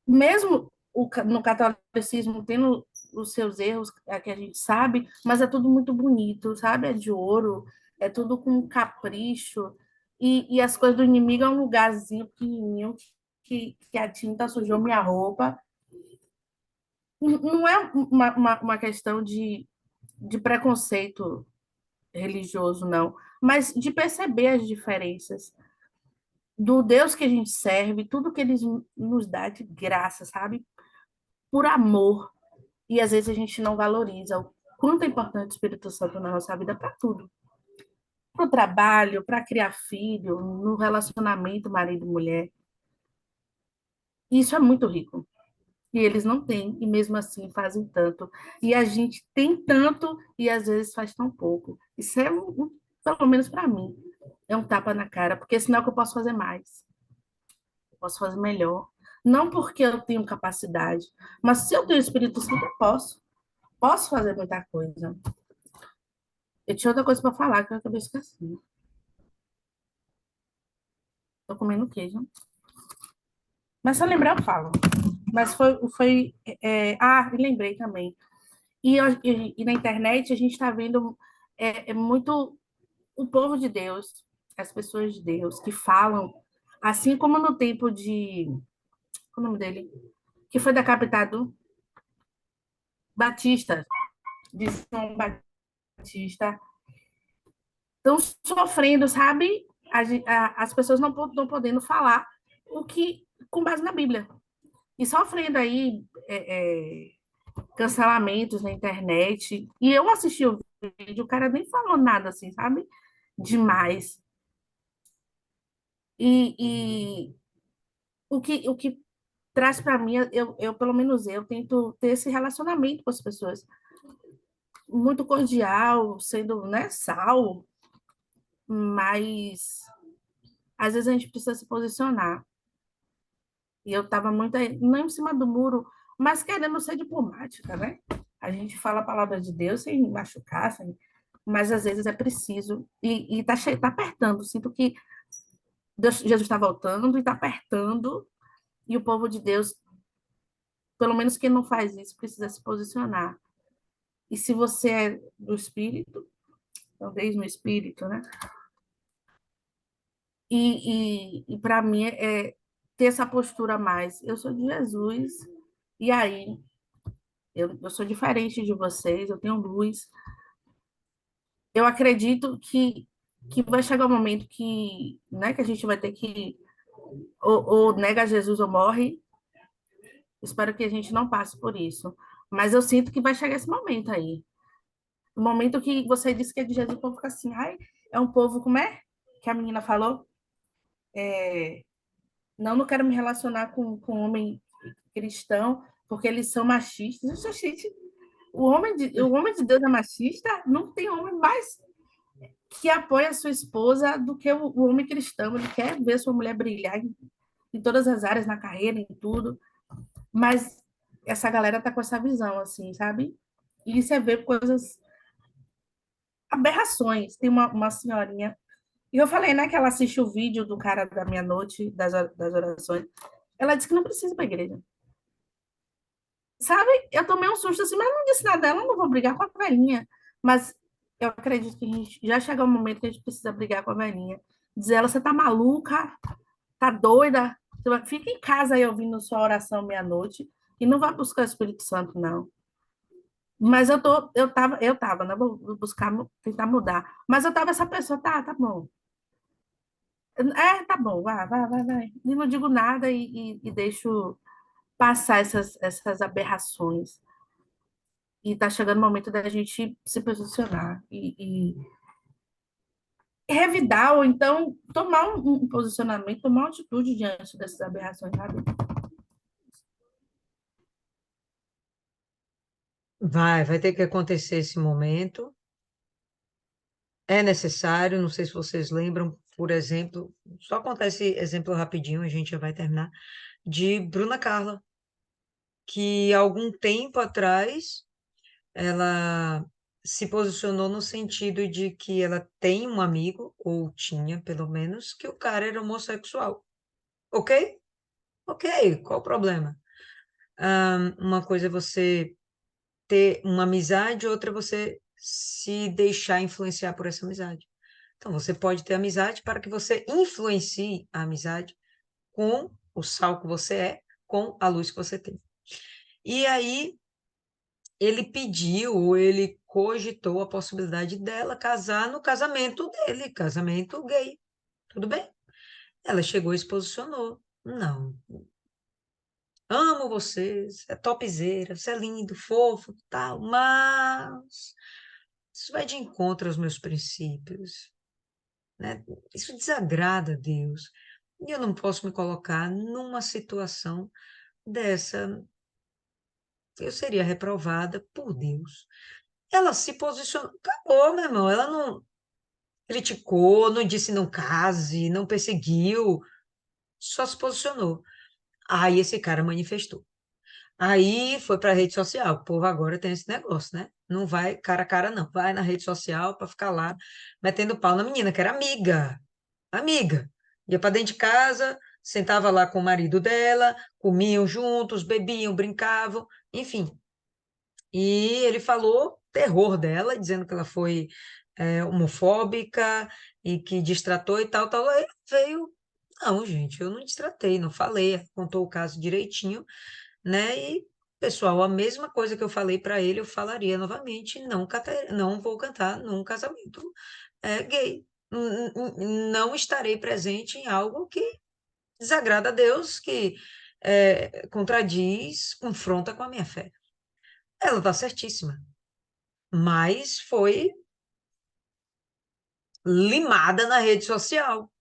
Mesmo no catolicismo tendo os seus erros, que a gente sabe, mas é tudo muito bonito, sabe? É de ouro, é tudo com capricho. E as coisas do inimigo é um lugarzinho pequenininho que a tinta sujou minha roupa. Não é uma questão de preconceito religioso, não, mas de perceber as diferenças do Deus que a gente serve, tudo que ele nos dá de graça, sabe? Por amor. E às vezes a gente não valoriza o quanto é importante o Espírito Santo na nossa vida para tudo. Para o trabalho, para criar filho, no relacionamento marido e mulher. Isso é muito rico. E eles não têm, e mesmo assim fazem tanto. E a gente tem tanto e às vezes faz tão pouco. Isso é, pelo menos para mim, é um tapa na cara, porque senão é que eu posso fazer mais, eu posso fazer melhor. Não porque eu tenho capacidade, mas se eu tenho o Espírito Santo, eu posso fazer muita coisa. Eu tinha outra coisa para falar que eu acabei esquecendo. Tô comendo queijo. Mas se eu lembrar, eu falo. Mas lembrei também. E na internet a gente está vendo muito o povo de Deus, as pessoas de Deus que falam, assim como no tempo de. Qual é o nome dele? Que foi decapitado Batista, de São Batista. Estão sofrendo, sabe? As pessoas não estão podendo falar o que com base na Bíblia. E sofrendo aí cancelamentos na internet. E eu assisti o vídeo, o cara nem falou nada assim, sabe? Demais. E o que traz para mim, pelo menos eu tento ter esse relacionamento com as pessoas. Muito cordial, sendo, né, sal, mas às vezes a gente precisa se posicionar. E eu estava muito aí, não em cima do muro, mas querendo ser diplomática, né? A gente fala a palavra de Deus sem machucar, mas às vezes é preciso. E tá apertando. Sinto que Jesus está voltando e está apertando. E o povo de Deus, pelo menos quem não faz isso, precisa se posicionar. E se você é do Espírito, talvez no Espírito, né? E para mim é ter essa postura a mais. Eu sou de Jesus, e aí? Eu sou diferente de vocês, eu tenho luz. Eu acredito que vai chegar um momento que, né, que a gente vai ter que ou nega Jesus ou morre. Espero que a gente não passe por isso. Mas eu sinto que vai chegar esse momento aí. O momento que você disse que é de Jesus, o povo fica assim, ai, é um povo, como é? Que a menina falou? Não quero me relacionar com homem cristão, porque eles são machistas. Gente, o homem de Deus é machista? Não tem homem mais que apoia a sua esposa do que o homem cristão. Ele quer ver sua mulher brilhar em todas as áreas, na carreira, em tudo. Mas essa galera tá com essa visão, assim, sabe? E você vê coisas, aberrações. Tem uma senhorinha. E eu falei, né, que ela assiste o vídeo do cara da meia-noite, das orações. Ela disse que não precisa ir pra igreja. Sabe? Eu tomei um susto assim, mas não disse nada dela, não vou brigar com a velhinha. Mas eu acredito que a gente já chegou um momento que a gente precisa brigar com a velhinha. Dizer ela, você tá maluca? Tá doida? Fica em casa aí ouvindo sua oração meia-noite e não vai buscar o Espírito Santo, não. Mas eu tava, né? Vou buscar, tentar mudar. Mas eu tava essa pessoa, tá bom. Tá bom, vai. E não digo nada e deixo passar essas aberrações. E está chegando o momento da gente se posicionar e revidar, ou então tomar um posicionamento, tomar uma atitude diante dessas aberrações, sabe? Vai ter que acontecer esse momento. É necessário, não sei se vocês lembram, por exemplo, só contar esse exemplo rapidinho, a gente já vai terminar, de Bruna Carla, que algum tempo atrás ela se posicionou no sentido de que ela tem um amigo, ou tinha pelo menos, que o cara era homossexual. Ok? Ok, qual o problema? Uma coisa é você ter uma amizade, outra é você se deixar influenciar por essa amizade. Então, você pode ter amizade para que você influencie a amizade com o sal que você é, com a luz que você tem. E aí, ele pediu, ou ele cogitou a possibilidade dela casar no casamento dele, casamento gay. Tudo bem? Ela chegou e se posicionou. Não, amo vocês, é topzera, você é lindo, fofo, tal, mas isso vai de encontro aos meus princípios, né? Isso desagrada a Deus. E eu não posso me colocar numa situação dessa. Eu seria reprovada por Deus. Ela se posicionou, acabou, meu irmão. Ela não criticou, não disse não case, não perseguiu, só se posicionou. Aí esse cara manifestou. Aí foi para a rede social. O povo agora tem esse negócio, né? Não vai cara a cara, não. Vai na rede social para ficar lá metendo pau na menina, que era amiga. Amiga. Ia para dentro de casa, sentava lá com o marido dela, comiam juntos, bebiam, brincavam, enfim. E ele falou terror dela, dizendo que ela foi homofóbica e que destratou e tal, tal. Aí veio. Não, gente, eu não destratei, não falei, contou o caso direitinho, né? E, pessoal, a mesma coisa que eu falei para ele, eu falaria novamente: não vou cantar num casamento gay. Não estarei presente em algo que desagrada a Deus, que contradiz, confronta com a minha fé. Ela está certíssima, mas foi limada na rede social.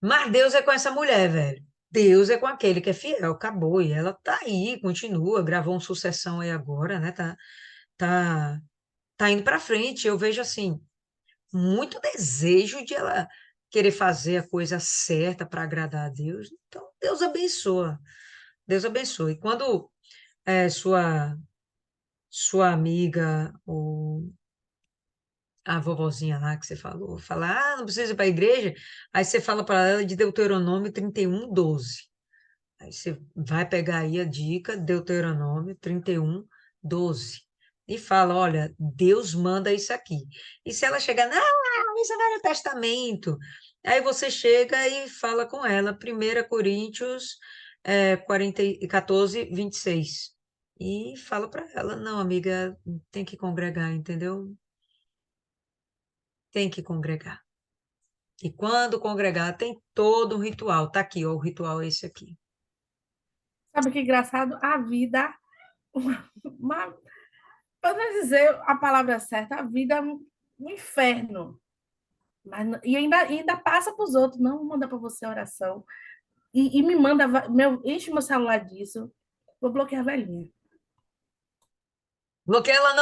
Mas Deus é com essa mulher, velho. Deus é com aquele que é fiel, acabou. E ela tá aí, continua, gravou uma sucessão aí agora, né? Tá, tá indo para frente. Eu vejo assim, muito desejo de ela querer fazer a coisa certa para agradar a Deus. Então, Deus abençoa. Deus abençoe. Quando sua amiga, a vovozinha lá que você falou, fala, não precisa ir para a igreja, aí você fala para ela de Deuteronômio 31:12. Aí você vai pegar aí a dica, Deuteronômio 31:12. E fala, olha, Deus manda isso aqui. E se ela chegar, não, isso é Velho Testamento. Aí você chega e fala com ela, 1 Coríntios 14:26. E fala para ela, não, amiga, tem que congregar, entendeu? Tem que congregar. E quando congregar, tem todo um ritual. Tá aqui, ó, o ritual é esse aqui. Sabe que engraçado? A vida, uma, para não dizer a palavra certa, a vida é um inferno. Mas, e ainda passa para os outros, não manda para você a oração. E me manda, enche meu celular disso. Vou bloquear a velhinha. Bloqueia ela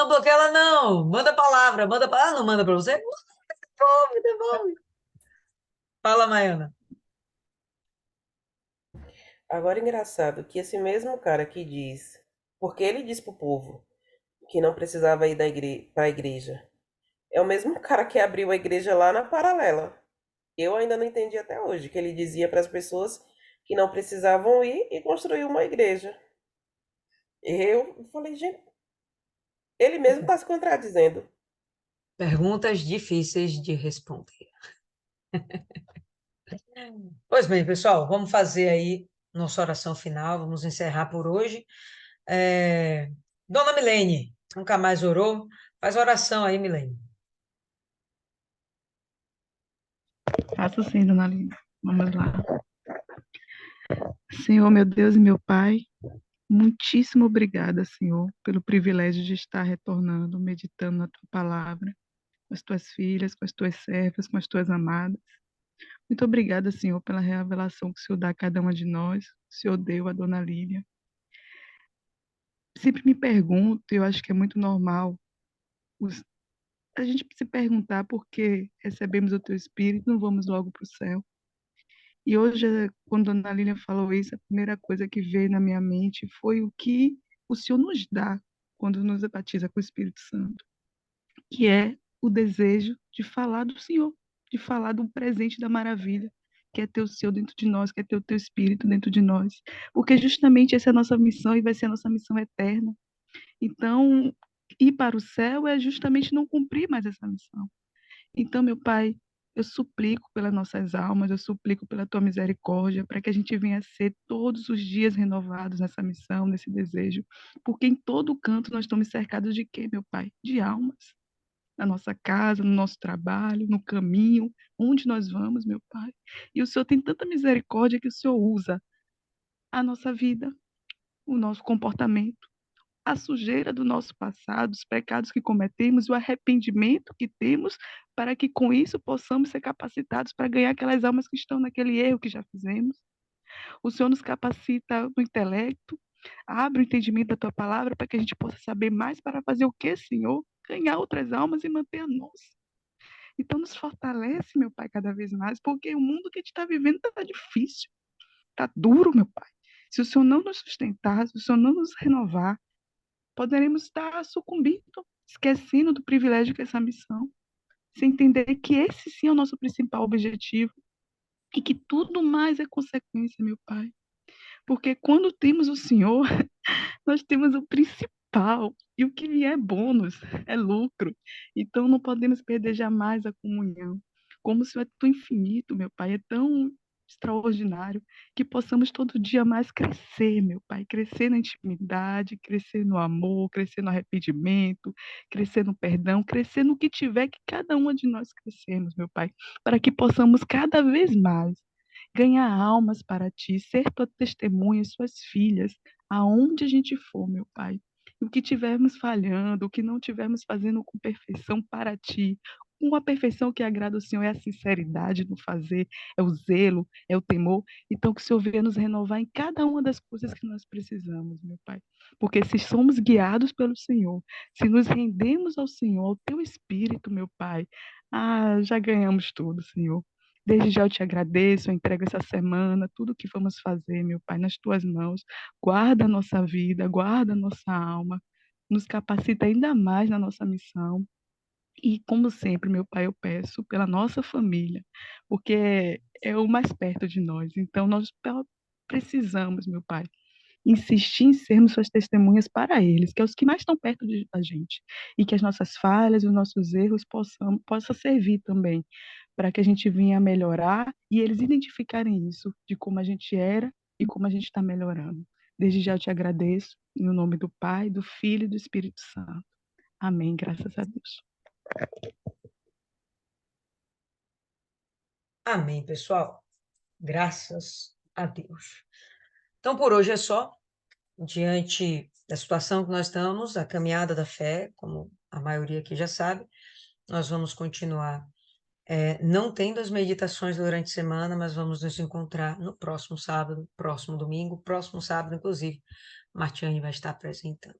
não. Manda palavra, não manda pra você? Devolve, devolve. Fala, Maiana. Agora, engraçado que esse mesmo cara que diz, porque ele diz pro povo que não precisava ir para a igreja, é o mesmo cara que abriu a igreja lá na Paralela. Eu ainda não entendi até hoje que ele dizia para as pessoas que não precisavam ir e construiu uma igreja. Eu falei, gente, ele mesmo está se contradizendo. Perguntas difíceis de responder. Pois bem, pessoal, vamos fazer aí nossa oração final, vamos encerrar por hoje. É, Dona Milene, nunca mais orou? Faz oração aí, Milene. Faço sim, dona Lina. Vamos lá. Senhor, meu Deus e meu Pai, muitíssimo obrigada, Senhor, pelo privilégio de estar retornando, meditando na tua palavra, com as tuas filhas, com as tuas servas, com as tuas amadas. Muito obrigada, Senhor, pela revelação que o Senhor dá a cada uma de nós, o Senhor deu a dona Lília. Sempre me pergunto, eu acho que é muito normal, a gente se perguntar por que recebemos o teu Espírito, não vamos logo para o céu. E hoje, quando a Ana Lília falou isso, a primeira coisa que veio na minha mente foi o que o Senhor nos dá quando nos batiza com o Espírito Santo, que é o desejo de falar do Senhor, de falar do presente da maravilha, que é ter o Senhor dentro de nós, que é ter o teu Espírito dentro de nós. Porque justamente essa é a nossa missão e vai ser a nossa missão eterna. Então, ir para o céu é justamente não cumprir mais essa missão. Então, meu Pai, eu suplico pelas nossas almas, eu suplico pela tua misericórdia, para que a gente venha a ser todos os dias renovados nessa missão, nesse desejo. Porque em todo canto nós estamos cercados de quê, meu Pai? De almas. Na nossa casa, no nosso trabalho, no caminho, onde nós vamos, meu Pai. E o Senhor tem tanta misericórdia que o Senhor usa a nossa vida, o nosso comportamento, a sujeira do nosso passado, os pecados que cometemos, o arrependimento que temos, para que com isso possamos ser capacitados para ganhar aquelas almas que estão naquele erro que já fizemos. O Senhor nos capacita no intelecto, abre o entendimento da tua palavra para que a gente possa saber mais para fazer o que, Senhor? Ganhar outras almas e manter a nossa. Então nos fortalece, meu Pai, cada vez mais, porque o mundo que a gente está vivendo está difícil, está duro, meu Pai. Se o Senhor não nos sustentar, se o Senhor não nos renovar, poderemos estar sucumbindo, esquecendo do privilégio que é essa missão, sem entender que esse sim é o nosso principal objetivo e que tudo mais é consequência, meu Pai. Porque quando temos o Senhor, nós temos o principal, e o que vier é bônus, é lucro. Então não podemos perder jamais a comunhão. Como o Senhor é tão infinito, meu Pai, é tão extraordinário, que possamos todo dia mais crescer, meu Pai, crescer na intimidade, crescer no amor, crescer no arrependimento, crescer no perdão, crescer no que tiver que cada uma de nós crescemos, meu Pai, para que possamos cada vez mais ganhar almas para ti, ser tua testemunha, suas filhas, aonde a gente for, meu Pai. E o que tivermos falhando, o que não tivermos fazendo com perfeição para ti, com a perfeição que agrada o Senhor é a sinceridade no fazer, é o zelo, é o temor. Então, que o Senhor venha nos renovar em cada uma das coisas que nós precisamos, meu Pai. Porque se somos guiados pelo Senhor, se nos rendemos ao Senhor, ao teu Espírito, meu Pai, já ganhamos tudo, Senhor. Desde já eu te agradeço, eu entrego essa semana, tudo que vamos fazer, meu Pai, nas tuas mãos. Guarda a nossa vida, guarda a nossa alma, nos capacita ainda mais na nossa missão. E, como sempre, meu Pai, eu peço pela nossa família, porque é o mais perto de nós. Então, nós precisamos, meu Pai, insistir em sermos suas testemunhas para eles, que é os que mais estão perto da gente. E que as nossas falhas, os nossos erros possa servir também para que a gente venha a melhorar e eles identificarem isso, de como a gente era e como a gente está melhorando. Desde já eu te agradeço, em nome do Pai, do Filho e do Espírito Santo. Amém, graças a Deus. Amém, pessoal. Graças a Deus. Então, por hoje é só. Diante da situação que nós estamos, a caminhada da fé, como a maioria aqui já sabe, nós vamos continuar não tendo as meditações durante a semana, mas vamos nos encontrar no próximo sábado, próximo domingo, próximo sábado, inclusive, Martiane vai estar apresentando.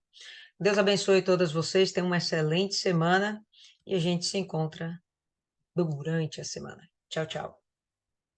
Deus abençoe todas vocês, tenham uma excelente semana e a gente se encontra durante a semana. Tchau, tchau.